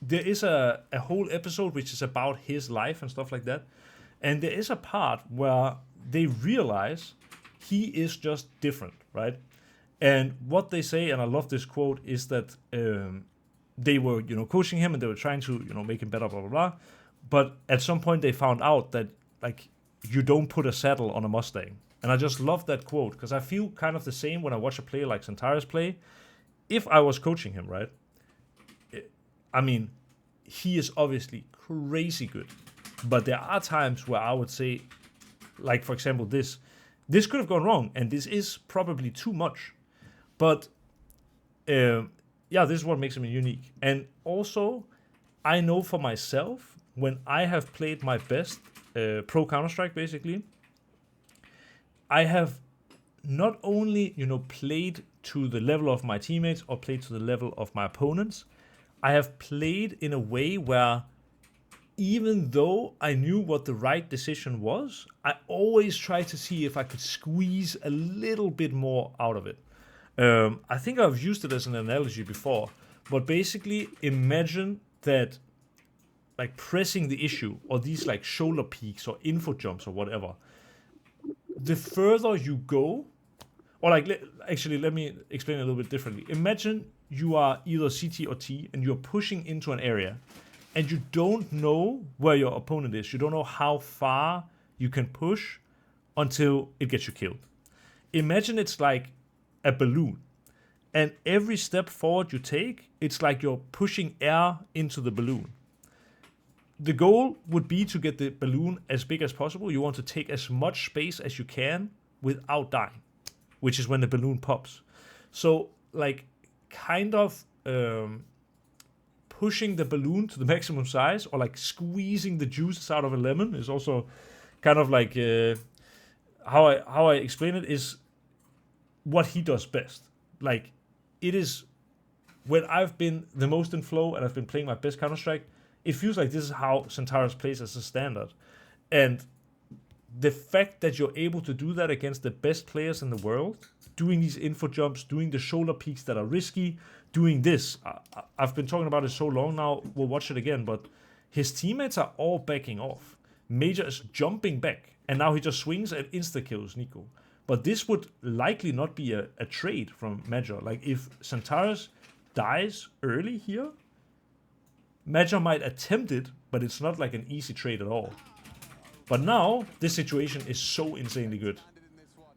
there is a whole episode which is about his life and stuff like that. And there is a part where they realize he is just different, right? And what they say, and I love this quote, is that they were, coaching him and they were trying to, make him better, blah, blah, blah. But at some point they found out that, like, you don't put a saddle on a Mustang. And I just love that quote, because I feel kind of the same when I watch a player like Xantares play. If I was coaching him, right? I mean, he is obviously crazy good. But there are times where I would say, like, for example, this could have gone wrong, and this is probably too much. But, this is what makes him unique. And also, I know for myself, when I have played my best pro Counter-Strike, basically, I have not only, played to the level of my teammates or played to the level of my opponents, I have played in a way where even though I knew what the right decision was, I always tried to see if I could squeeze a little bit more out of it. I think I've used it as an analogy before, but basically imagine that, like, pressing the issue or these like shoulder peaks or info jumps or whatever, the further you go, or like, let me explain it a little bit differently. Imagine you are either CT or T and you're pushing into an area and you don't know where your opponent is. You don't know how far you can push until it gets you killed. Imagine it's like a balloon. And every step forward you take, it's like you're pushing air into the balloon. The goal would be to get the balloon as big as possible. You want to take as much space as you can without dying, which is when the balloon pops. So, like, kind of pushing the balloon to the maximum size, or like squeezing the juices out of a lemon, is also kind of like how I explain it is what he does best. Like, it is when I've been the most in flow and I've been playing my best Counter-Strike, it feels like this is how Xantares plays as a standard. And the fact that you're able to do that against the best players in the world, doing these info jumps, doing the shoulder peaks that are risky, doing this. I've been talking about it so long now, we'll watch it again, but his teammates are all backing off. Major is jumping back, and now he just swings and insta-kills Nico. But this would likely not be a trade from Major. Like, if Xantares dies early here, Major might attempt it, but it's not like an easy trade at all. But now, this situation is so insanely good.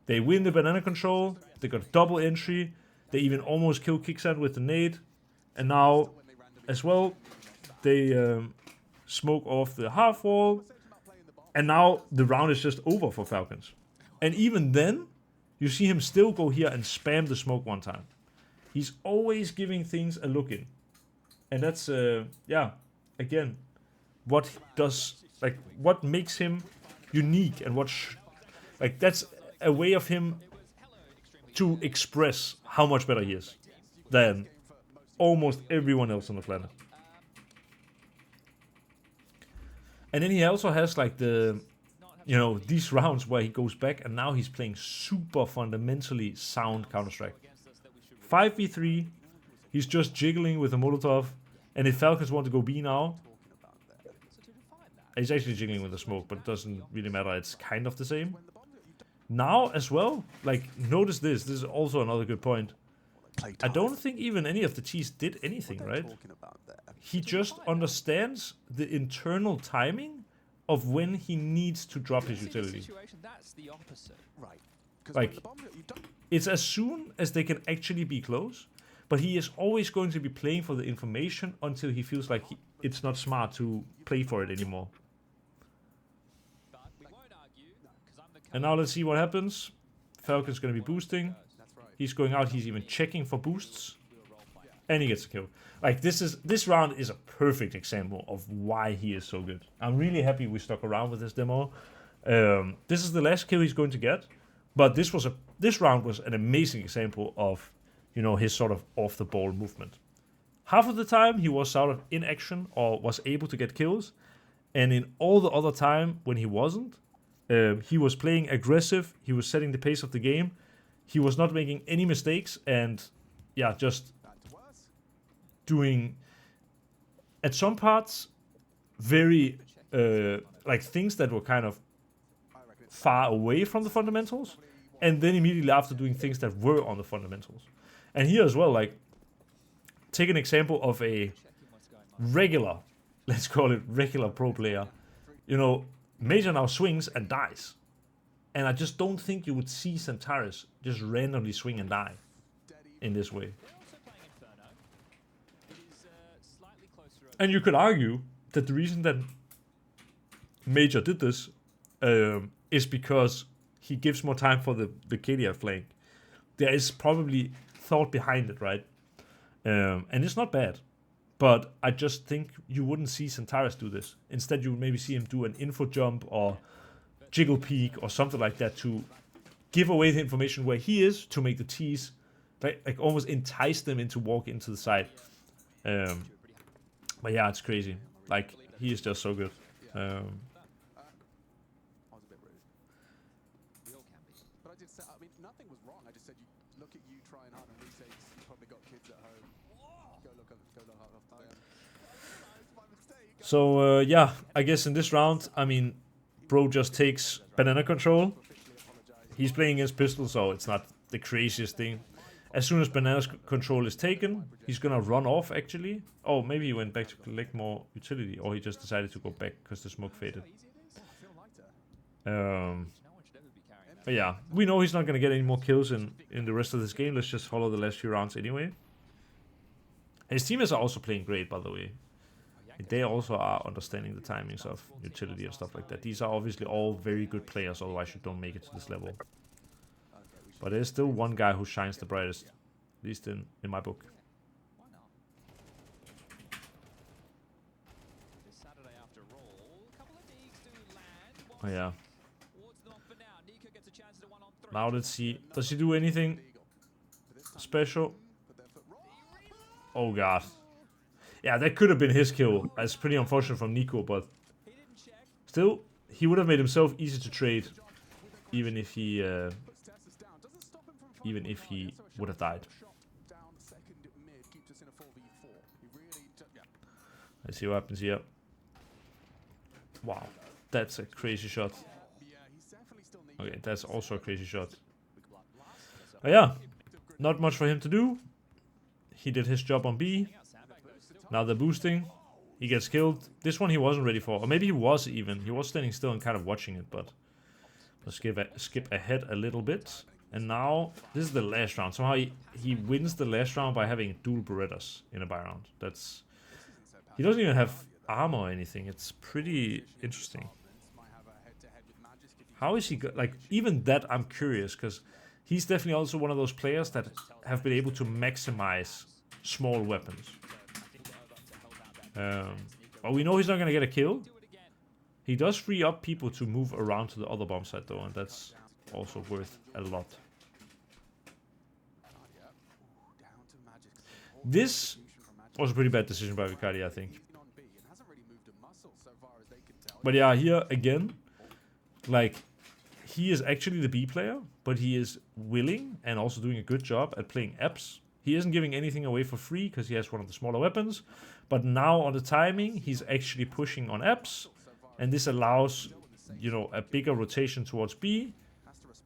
They win the banana control, they got double entry, they even almost kill Kicksat with the nade, and now, as well, they smoke off the half wall, and now the round is just over for Falcons. And even then, you see him still go here and spam the smoke one time. He's always giving things a look in. And that's, yeah, again, what does, like, what makes him unique and what, like, that's a way of him to express how much better he is than almost everyone else on the planet. And then he also has, like, the, you know, these rounds where he goes back and now he's playing super fundamentally sound Counter-Strike. 5v3, he's just jiggling with a Molotov, and if Falcons want to go B now, he's actually jiggling with the smoke, but it doesn't really matter, it's kind of the same. Now as well, like, notice this is also another good point. I don't think even any of the T's did anything, right? He just understands the internal timing of when he needs to drop his utility. Like, it's as soon as they can actually be close, but he is always going to be playing for the information until he feels like it's not smart to play for it anymore. And now let's see what happens. Falcon's going to be boosting. He's going out, he's even checking for boosts. And he gets a kill. Like, this round is a perfect example of why he is so good. I'm really happy we stuck around with this demo. This is the last kill he's going to get. But this round was an amazing example of, you know, his sort of off-the-ball movement. Half of the time, he was sort of in action or was able to get kills. And in all the other time when he wasn't, he was playing aggressive. He was setting the pace of the game. He was not making any mistakes. And, yeah, just doing, at some parts, very, like, things that were kind of far away from the fundamentals, and then immediately after doing things that were on the fundamentals. And here as well, like, take an example of a regular, let's call it regular pro player. You know, Major now swings and dies. And I just don't think you would see Xantares just randomly swing and die in this way. And you could argue that the reason that Major did this is because he gives more time for the KDR flank. There is probably thought behind it, right? And it's not bad. But I just think you wouldn't see Xantares do this. Instead, you would maybe see him do an info jump or jiggle peek or something like that to give away the information where he is to make the T's, like almost entice them into walk into the side. But yeah, it's crazy. Like, he is just so good. So, yeah, I guess in this round, I mean, bro just takes banana control. He's playing against pistol, so it's not the craziest thing. As soon as banana control is taken, he's gonna run off, actually. Oh, maybe he went back to collect more utility, or he just decided to go back because the smoke faded. But yeah, we know he's not gonna get any more kills in the rest of this game. Let's just follow the last few rounds anyway. His teammates are also playing great, by the way. They also are understanding the timings of utility and stuff like that. These are obviously all very good players, otherwise you don't make it to this level. But there's still one guy who shines the brightest, at least in my book. Oh yeah. Now let's see. Does he do anything special? Oh god. Yeah, that could have been his kill. That's pretty unfortunate from Nico, but still, he would have made himself easy to trade, even if he would have died. Let's see what happens here. Wow, that's a crazy shot. Okay, that's also a crazy shot. But yeah, not much for him to do. He did his job on B. Now they're boosting. He gets killed. This one he wasn't ready for. Or maybe he was even. He was standing still and kind of watching it, but let's skip ahead a little bit. And now, this is the last round. Somehow he wins the last round by having dual Berettas in a buy round. That's... He doesn't even have armor or anything. It's pretty interesting. How is he... Like, even that I'm curious, because he's definitely also one of those players that have been able to maximize small weapons. But we know he's not going to get a kill. He does free up people to move around to the other bomb site though, and that's also worth a lot. This was a pretty bad decision by Vicardi, I think. But yeah, here again, like, he is actually the B player, but he is willing and also doing a good job at playing apps. He isn't giving anything away for free because he has one of the smaller weapons. But now on the timing, he's actually pushing on apps. And this allows, you know, a bigger rotation towards B.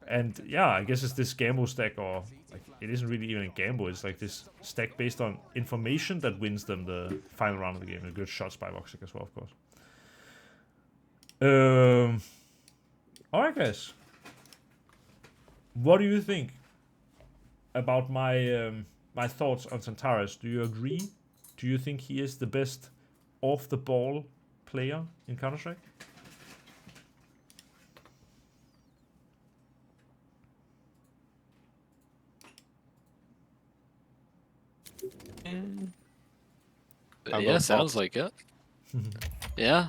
And yeah, I guess it's this gamble stack, or like, it isn't really even a gamble. It's like this stack based on information that wins them the final round of the game. And good shots by Voxic as well, of course. Alright, guys. What do you think about my my thoughts on Xantares? Do you agree? Do you think he is the best off-the-ball player in Counter-Strike? Yeah, sounds like it. Yeah.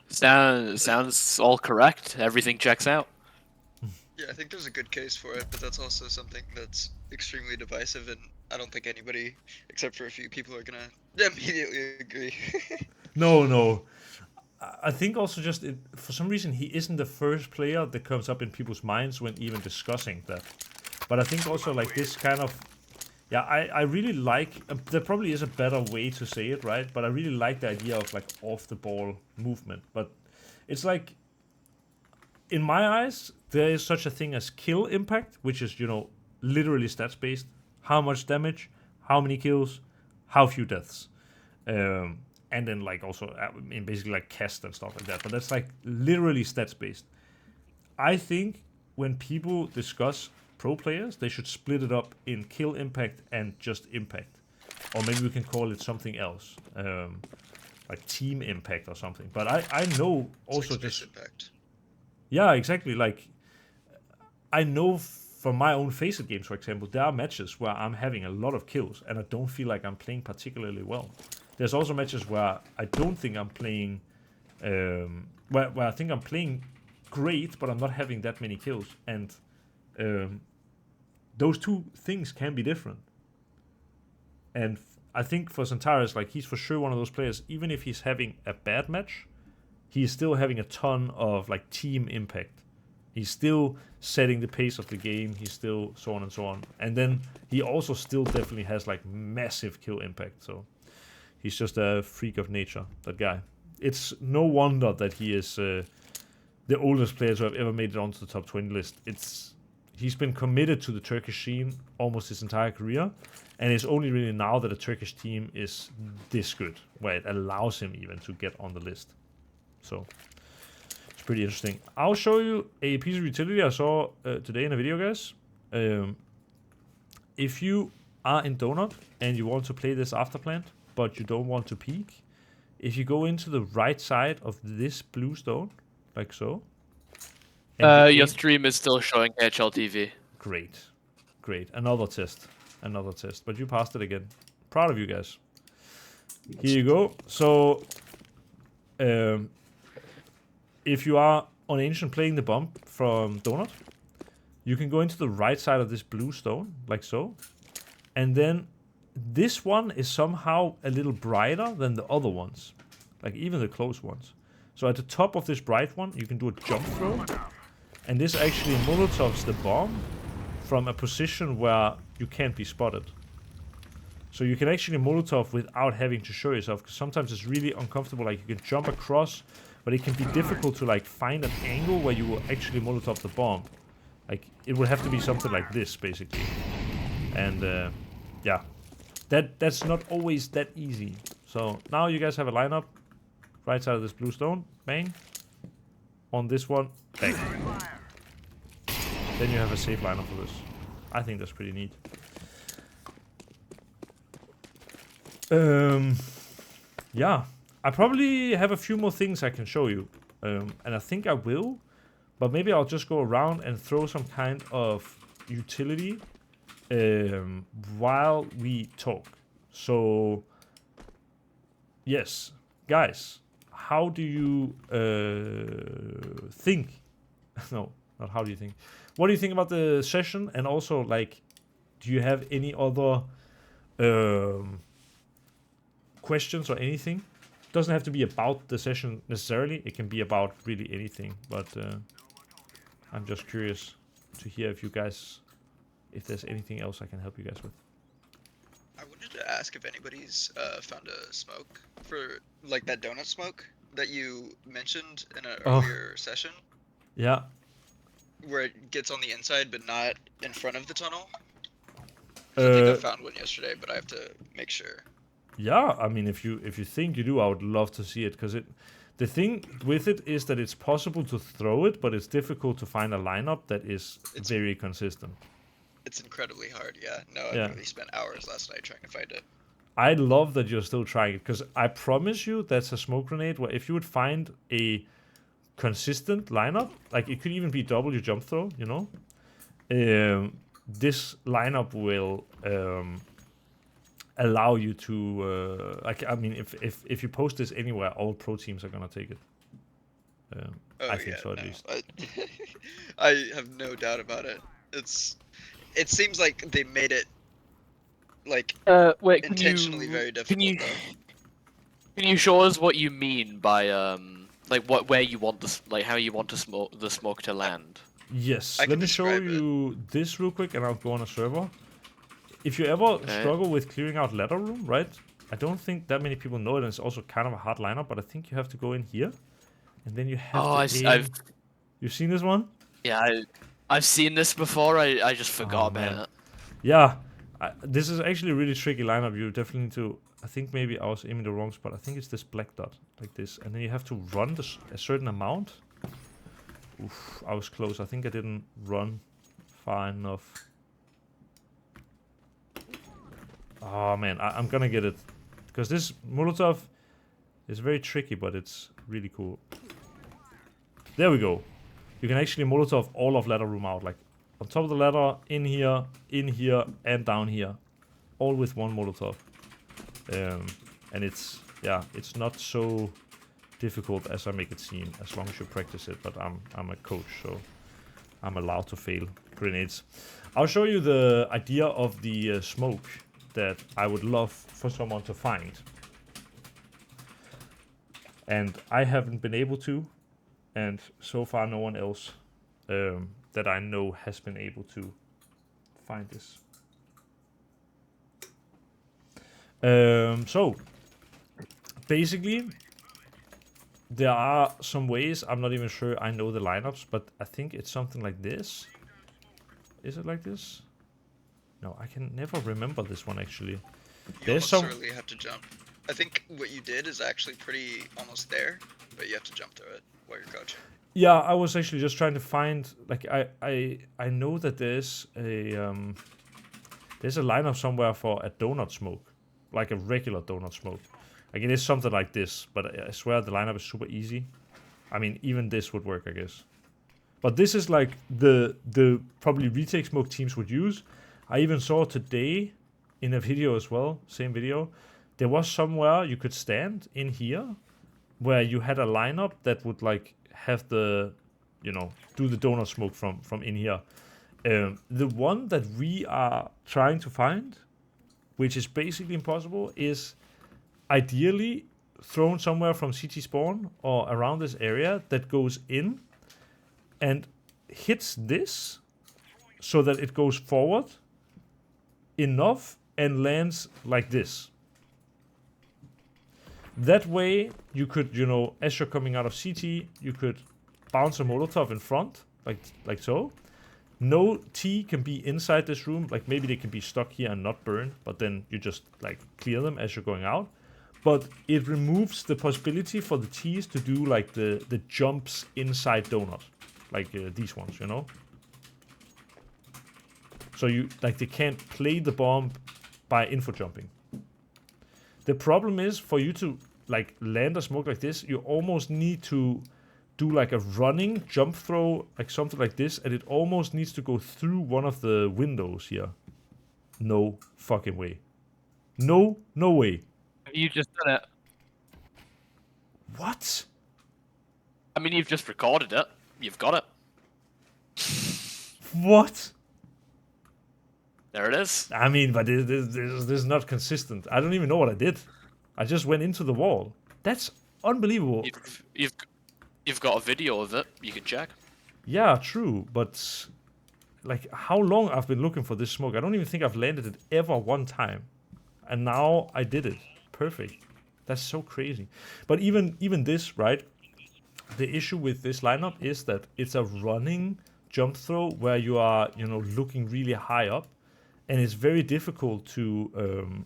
Sounds all correct. Everything checks out. Yeah, I think there's a good case for it, but that's also something that's extremely divisive, and I don't think anybody, except for a few people, are gonna immediately agree. No. I think also just, for some reason, he isn't the first player that comes up in people's minds when even discussing that. But I think also like this kind of, yeah, I really like, there probably is a better way to say it, right? But I really like the idea of like off-the-ball movement. But it's like, in my eyes, there is such a thing as kill impact, which is, you know, literally stats based. How much damage, how many kills, how few deaths. And then like also basically like cast and stuff like that. But that's like literally stats based. I think when people discuss pro players, they should split it up in kill impact and just impact. Or maybe we can call it something else. Like team impact or something. But I know also like just... impact. Yeah, exactly. Like, I know from my own Faceit games, for example, there are matches where I'm having a lot of kills and I don't feel like I'm playing particularly well. There's also matches where I don't think I'm playing, where I think I'm playing great, but I'm not having that many kills. And those two things can be different. And I think for Xantares, like, he's for sure one of those players, even if he's having a bad match, he's still having a ton of like team impact. He's still setting the pace of the game. He's still so on and so on. And then he also still definitely has like massive kill impact. So he's just a freak of nature, that guy. It's no wonder that he is the oldest player to have ever made it onto the top 20 list. He's been committed to the Turkish scene almost his entire career. And it's only really now that the Turkish team is this good, where it allows him even to get on the list. So it's pretty interesting. I'll show you a piece of utility I saw today in a video, guys. If you are in Donut and you want to play this after plant, but you don't want to peek, if you go into the right side of this blue stone, like so. Your stream is still showing HLTV. Great. Another test. But you passed it again. Proud of you guys. Here you go. So, if you are on Ancient playing the bomb from Donut, you can go into the right side of this blue stone, like so. And then this one is somehow a little brighter than the other ones. Like even the close ones. So at the top of this bright one, you can do a jump throw. And this actually molotovs the bomb from a position where you can't be spotted. So you can actually molotov without having to show yourself. Because sometimes it's really uncomfortable. Like you can jump across, but it can be difficult to like find an angle where you will actually molotov the bomb. Like it would have to be something like this, basically. And yeah, that's not always that easy. So now you guys have a lineup. Right side of this blue stone, bang. On this one, bang. Then you have a safe lineup for this. I think that's pretty neat. Yeah, I probably have a few more things I can show you. And I think I will. But maybe I'll just go around and throw some kind of utility while we talk. So, yes, guys, how do you think? No, not how do you think. What do you think about the session? And also, like, do you have any other questions or anything? Doesn't have to be about the session necessarily. It can be about really anything. But I'm just curious to hear if there's anything else I can help you guys with. I wanted to ask if anybody's found a smoke for like that donut smoke that you mentioned in an earlier session. Yeah. Where it gets on the inside but not in front of the tunnel. I think I found one yesterday, but I have to make sure. Yeah, I mean, if you think you do, I would love to see it, because the thing with it is that it's possible to throw it, but it's difficult to find a lineup that is very consistent. It's incredibly hard, yeah. No, I really spent hours last night trying to find it. I love that you're still trying it, because I promise you that's a smoke grenade where if you would find a consistent lineup, like it could even be W jump throw, you know, this lineup will allow you to I mean, if you post this anywhere, all pro teams are gonna take it. I think so, at least. I have no doubt about it. It seems like they made it like wait, intentionally very difficult. Can you show us what you mean by like where you want this, like how you want the smoke to land? Yes, let me show you this real quick, and I'll go on a server. If you ever struggle with clearing out ladder room, right? I don't think that many people know it, and it's also kind of a hard lineup, but I think you have to go in here, and then you have to You've seen this one? Yeah, I've seen this before. I just forgot about it. Yeah, this is actually a really tricky lineup. You definitely need to... I think maybe I was aiming the wrong spot. I think it's this black dot, like this. And then you have to run a certain amount. Oof, I was close. I think I didn't run far enough. Oh man, I'm gonna get it. Because this Molotov is very tricky, but it's really cool. There we go. You can actually Molotov all of ladder room out. Like on top of the ladder, in here, and down here. All with one Molotov. And it's not so difficult as I make it seem, as long as you practice it. But I'm a coach, so I'm allowed to fail grenades. I'll show you the idea of the smoke that I would love for someone to find. And I haven't been able to, and so far no one else that I know has been able to find this. So basically there are some ways. I'm not even sure I know the lineups, but I think it's something like this. Is it like this? No, I can never remember this one actually. You almost certainly have to jump. I think what you did is actually pretty almost there, but you have to jump through it while you're coaching. Yeah, I was actually just trying to find, like, I know that there's a lineup somewhere for a donut smoke, like a regular donut smoke. Like it is something like this, but I swear the lineup is super easy. I mean, even this would work, I guess. But this is like the probably retake smoke teams would use. I even saw today in a video as well, same video, there was somewhere you could stand in here where you had a lineup that would like have the, you know, do the donut smoke from in here. The one that we are trying to find, which is basically impossible, is ideally thrown somewhere from CT spawn or around this area that goes in and hits this so that it goes forward enough and lands like this. That way you could, you know, as you're coming out of CT, you could bounce a Molotov in front, like so. No T can be inside this room, like maybe they can be stuck here and not burn, but then you just like clear them as you're going out. But it removes the possibility for the T's to do like the jumps inside donut, like these ones, you know. So you like they can't play the bomb by info jumping. The problem is for you to like land a smoke like this, you almost need to do like a running jump throw, like something like this, and it almost needs to go through one of the windows here. No fucking way. No way. You just done it. What? I mean, you've just recorded it. You've got it. What? There it is. I mean, but this is not consistent. I don't even know what I did. I just went into the wall. That's unbelievable. You've got a video of it. You can check. Yeah, true. But like, how long I've been looking for this smoke? I don't even think I've landed it ever one time, and now I did it. Perfect. That's so crazy. But even this, right? The issue with this lineup is that it's a running jump throw where you are, you know, looking really high up, and it's very difficult to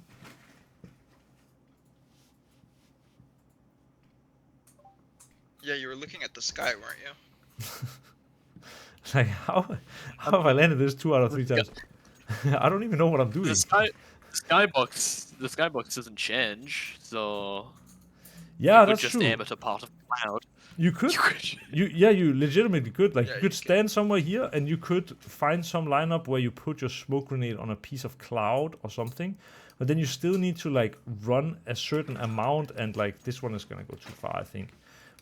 Yeah, you were looking at the sky, weren't you? like how have I landed this 2 out of 3 times? I don't even know what I'm doing. The skybox doesn't change, so Yeah, you could that's just true. aim at a part of cloud. You could. You legitimately could. Like, you could stand somewhere here, and you could find some lineup where you put your smoke grenade on a piece of cloud or something. But then you still need to like run a certain amount, and like this one is gonna go too far, I think.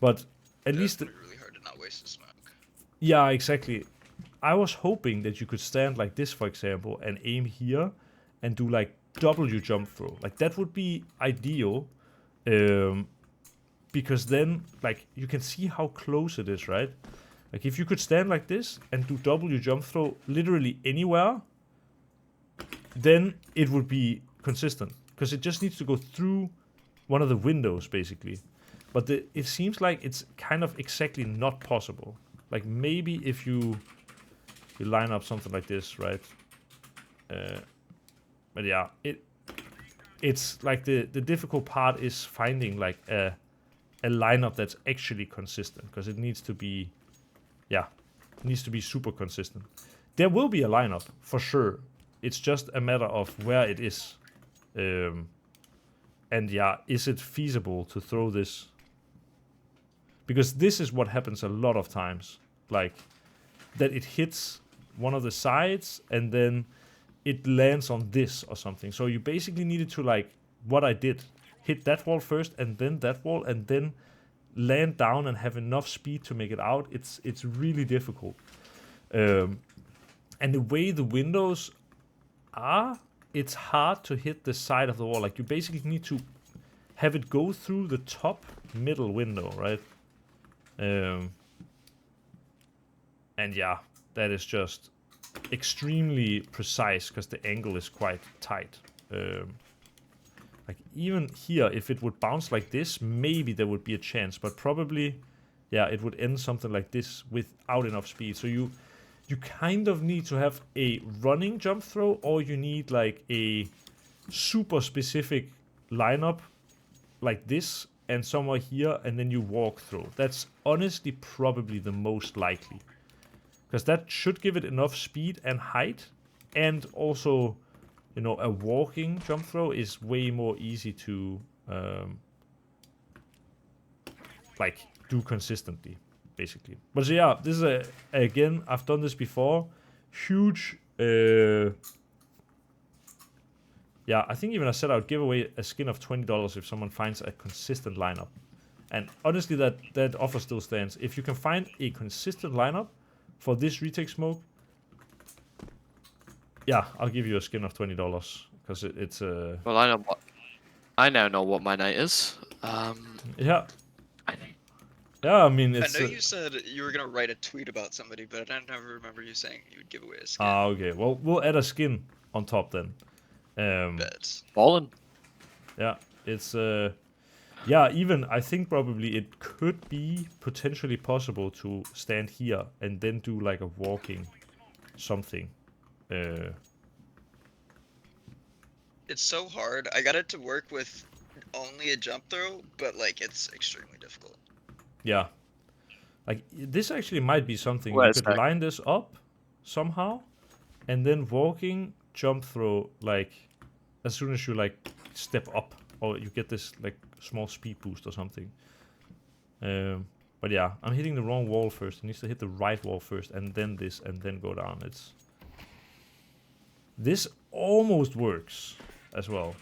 But at least it's really hard to not waste the smoke. Yeah, exactly. I was hoping that you could stand like this, for example, and aim here and do like W jump throw. Like, that would be ideal. Because then, like, you can see how close it is, right? Like, if you could stand like this and do W jump throw literally anywhere, then it would be consistent. Because it just needs to go through one of the windows, basically. But it seems like it's kind of exactly not possible. Like, maybe if you line up something like this, right? But yeah, it's like the difficult part is finding like a lineup that's actually consistent, because it needs to be, yeah, it needs to be super consistent. There will be a lineup for sure. It's just a matter of where it is, and yeah, is it feasible to throw this? Because this is what happens a lot of times, like that it hits one of the sides and then it lands on this or something. So you basically needed to, like what I did, hit that wall first and then that wall and then land down and have enough speed to make it out. It's really difficult. And the way the windows are, it's hard to hit the side of the wall. Like, you basically need to have it go through the top middle window, right? And yeah, that is just extremely precise because the angle is quite tight. Like, even here, if it would bounce like this, maybe there would be a chance, but probably, yeah, it would end something like this without enough speed. So you kind of need to have a running jump throw, or you need like a super specific lineup like this and somewhere here, and then you walk through. That's honestly probably the most likely, because that should give it enough speed and height, and also, you know, a walking jump throw is way more easy to like do consistently, basically. But so yeah, this is again, I've done this before. Huge. Yeah, I think even I said I would give away a skin of $20 if someone finds a consistent lineup. And honestly, that offer still stands. If you can find a consistent lineup for this retake smoke, yeah, I'll give you a skin of $20 because it's a. Well, I now know what my night is. Yeah. Yeah, I mean, it's. I know you said you were gonna write a tweet about somebody, but I never remember you saying you would give away a skin. Ah, okay. Well, we'll add a skin on top then. Bet. Ballin'. Yeah, it's yeah, even I think probably it could be potentially possible to stand here and then do like a walking something. It's so hard. I got it to work with only a jump throw, but like it's extremely difficult. Yeah. Like, this actually might be something. Well, you could line this up somehow and then walking jump throw, like as soon as you like step up, or you get this like small speed boost or something. But yeah, I'm hitting the wrong wall first. It needs to hit the right wall first, and then this, and then go down. This almost works as well.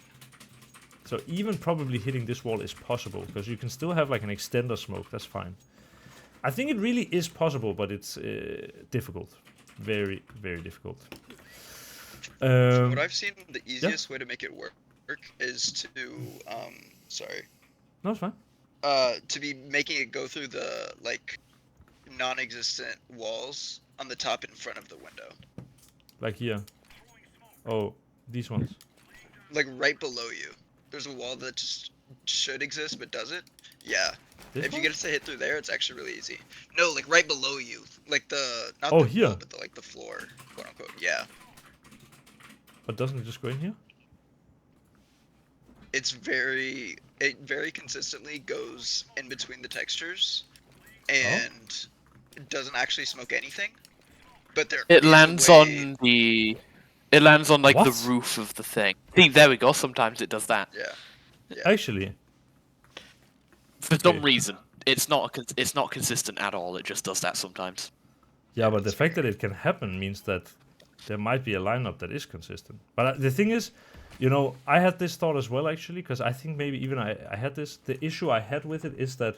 So even probably hitting this wall is possible, because you can still have like an extender smoke. That's fine. I think it really is possible, but it's difficult. Very, very difficult. From what I've seen, the easiest way to make it work is to, sorry. No, it's fine. To be making it go through the, like, non-existent walls on the top in front of the window. Like here. Oh, these ones. Like right below you. There's a wall that just should exist but doesn't. Yeah. If you get it to hit through there, it's actually really easy. No, like right below you. Like the, not the here. wall, but the, like the floor, quote unquote. Yeah. But doesn't it just go in here? It very consistently goes in between the textures, and it doesn't actually smoke anything. But it lands on the, it lands on like the roof of the thing. See, there we go. Sometimes it does that. Yeah. Actually, for some reason, it's not consistent at all. It just does that sometimes. Yeah, but the fact that it can happen means that there might be a lineup that is consistent. But the thing is, you know, I had this thought as well, actually, because I think maybe even I had this. The issue I had with it is that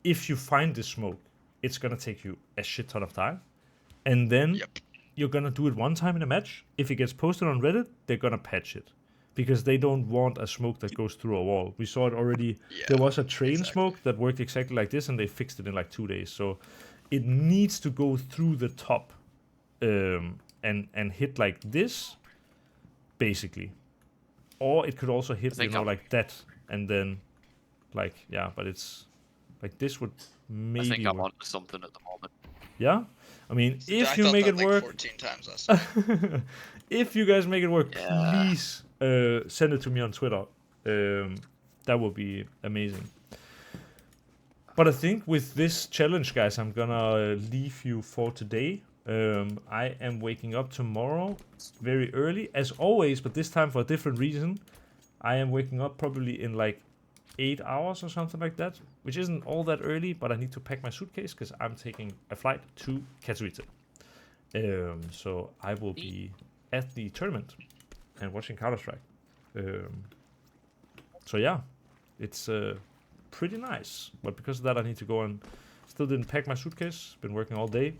if you find this smoke, it's going to take you a shit ton of time. And then you're going to do it one time in a match. If it gets posted on Reddit, they're going to patch it. Because they don't want a smoke that goes through a wall. We saw it already. Yeah, there was a train smoke that worked exactly like this, and they fixed it in like 2 days. So it needs to go through the top and hit like this, basically. Or it could also hit, you know, like that, and then, like, yeah, but it's, like, this would maybe I think I'm onto something at the moment. Yeah? I mean, if you make it like work... 14 times last time. If you guys make it work, please send it to me on Twitter. That would be amazing. But I think with this challenge, guys, I'm gonna leave you for today. I am waking up tomorrow very early, as always, but this time for a different reason. I am waking up probably in like 8 hours or something like that, which isn't all that early, but I need to pack my suitcase because I'm taking a flight to Katowice. So I will be at the tournament and watching Counter-Strike. So yeah, it's pretty nice, but because of that I need to go and still didn't pack my suitcase, been working all day.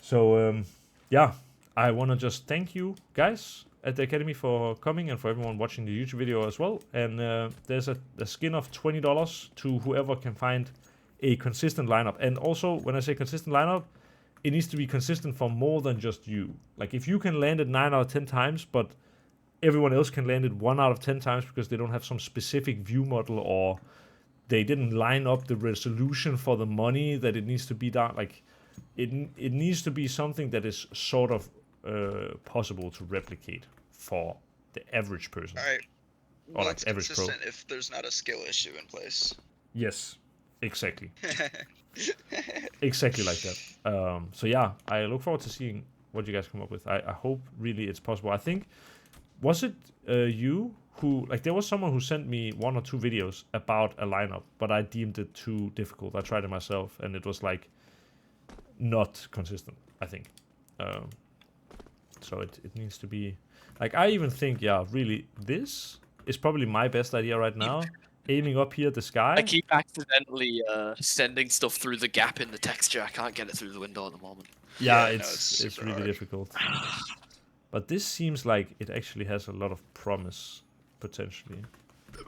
So yeah, I want to just thank you guys at the Academy for coming and for everyone watching the YouTube video as well. And there's a skin of $20 to whoever can find a consistent lineup. And also, when I say consistent lineup, it needs to be consistent for more than just you. Like, if you can land it 9 out of 10 times, but everyone else can land it 1 out of 10 times because they don't have some specific view model, or they didn't line up the resolution for the money that it needs to be down. Like, it needs to be something that is sort of possible to replicate for the average person. Alright. Well, or like it's average consistent pro. if there's not a skill issue in place. Yes, exactly. Exactly like that. So yeah, I look forward to seeing what you guys come up with. I hope really it's possible. I think, was it you who, like, there was someone who sent me 1 or 2 videos about a lineup, but I deemed it too difficult. I tried it myself and it was like not consistent, I think. So it needs to be, like, I even think, yeah, really, this is probably my best idea right now. Aiming up here at the sky. I keep accidentally sending stuff through the gap in the texture. I can't get it through the window at the moment. Yeah, it's really hard. Difficult. But this seems like it actually has a lot of promise, potentially.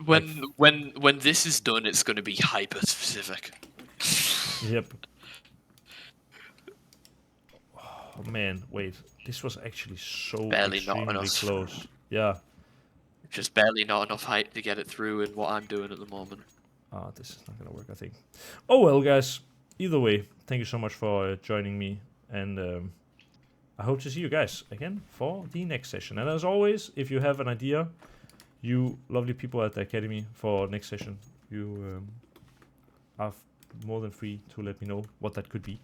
When this is done, it's going to be hyper specific. Yep. Oh man, wait. This was actually so extremely close. Yeah. Just barely not enough height to get it through in what I'm doing at the moment. This is not gonna work, I think. Oh well, guys. Either way, thank you so much for joining me, and I hope to see you guys again for the next session. And as always, if you have an idea, you lovely people at the Academy, for next session, you are more than free to let me know what that could be.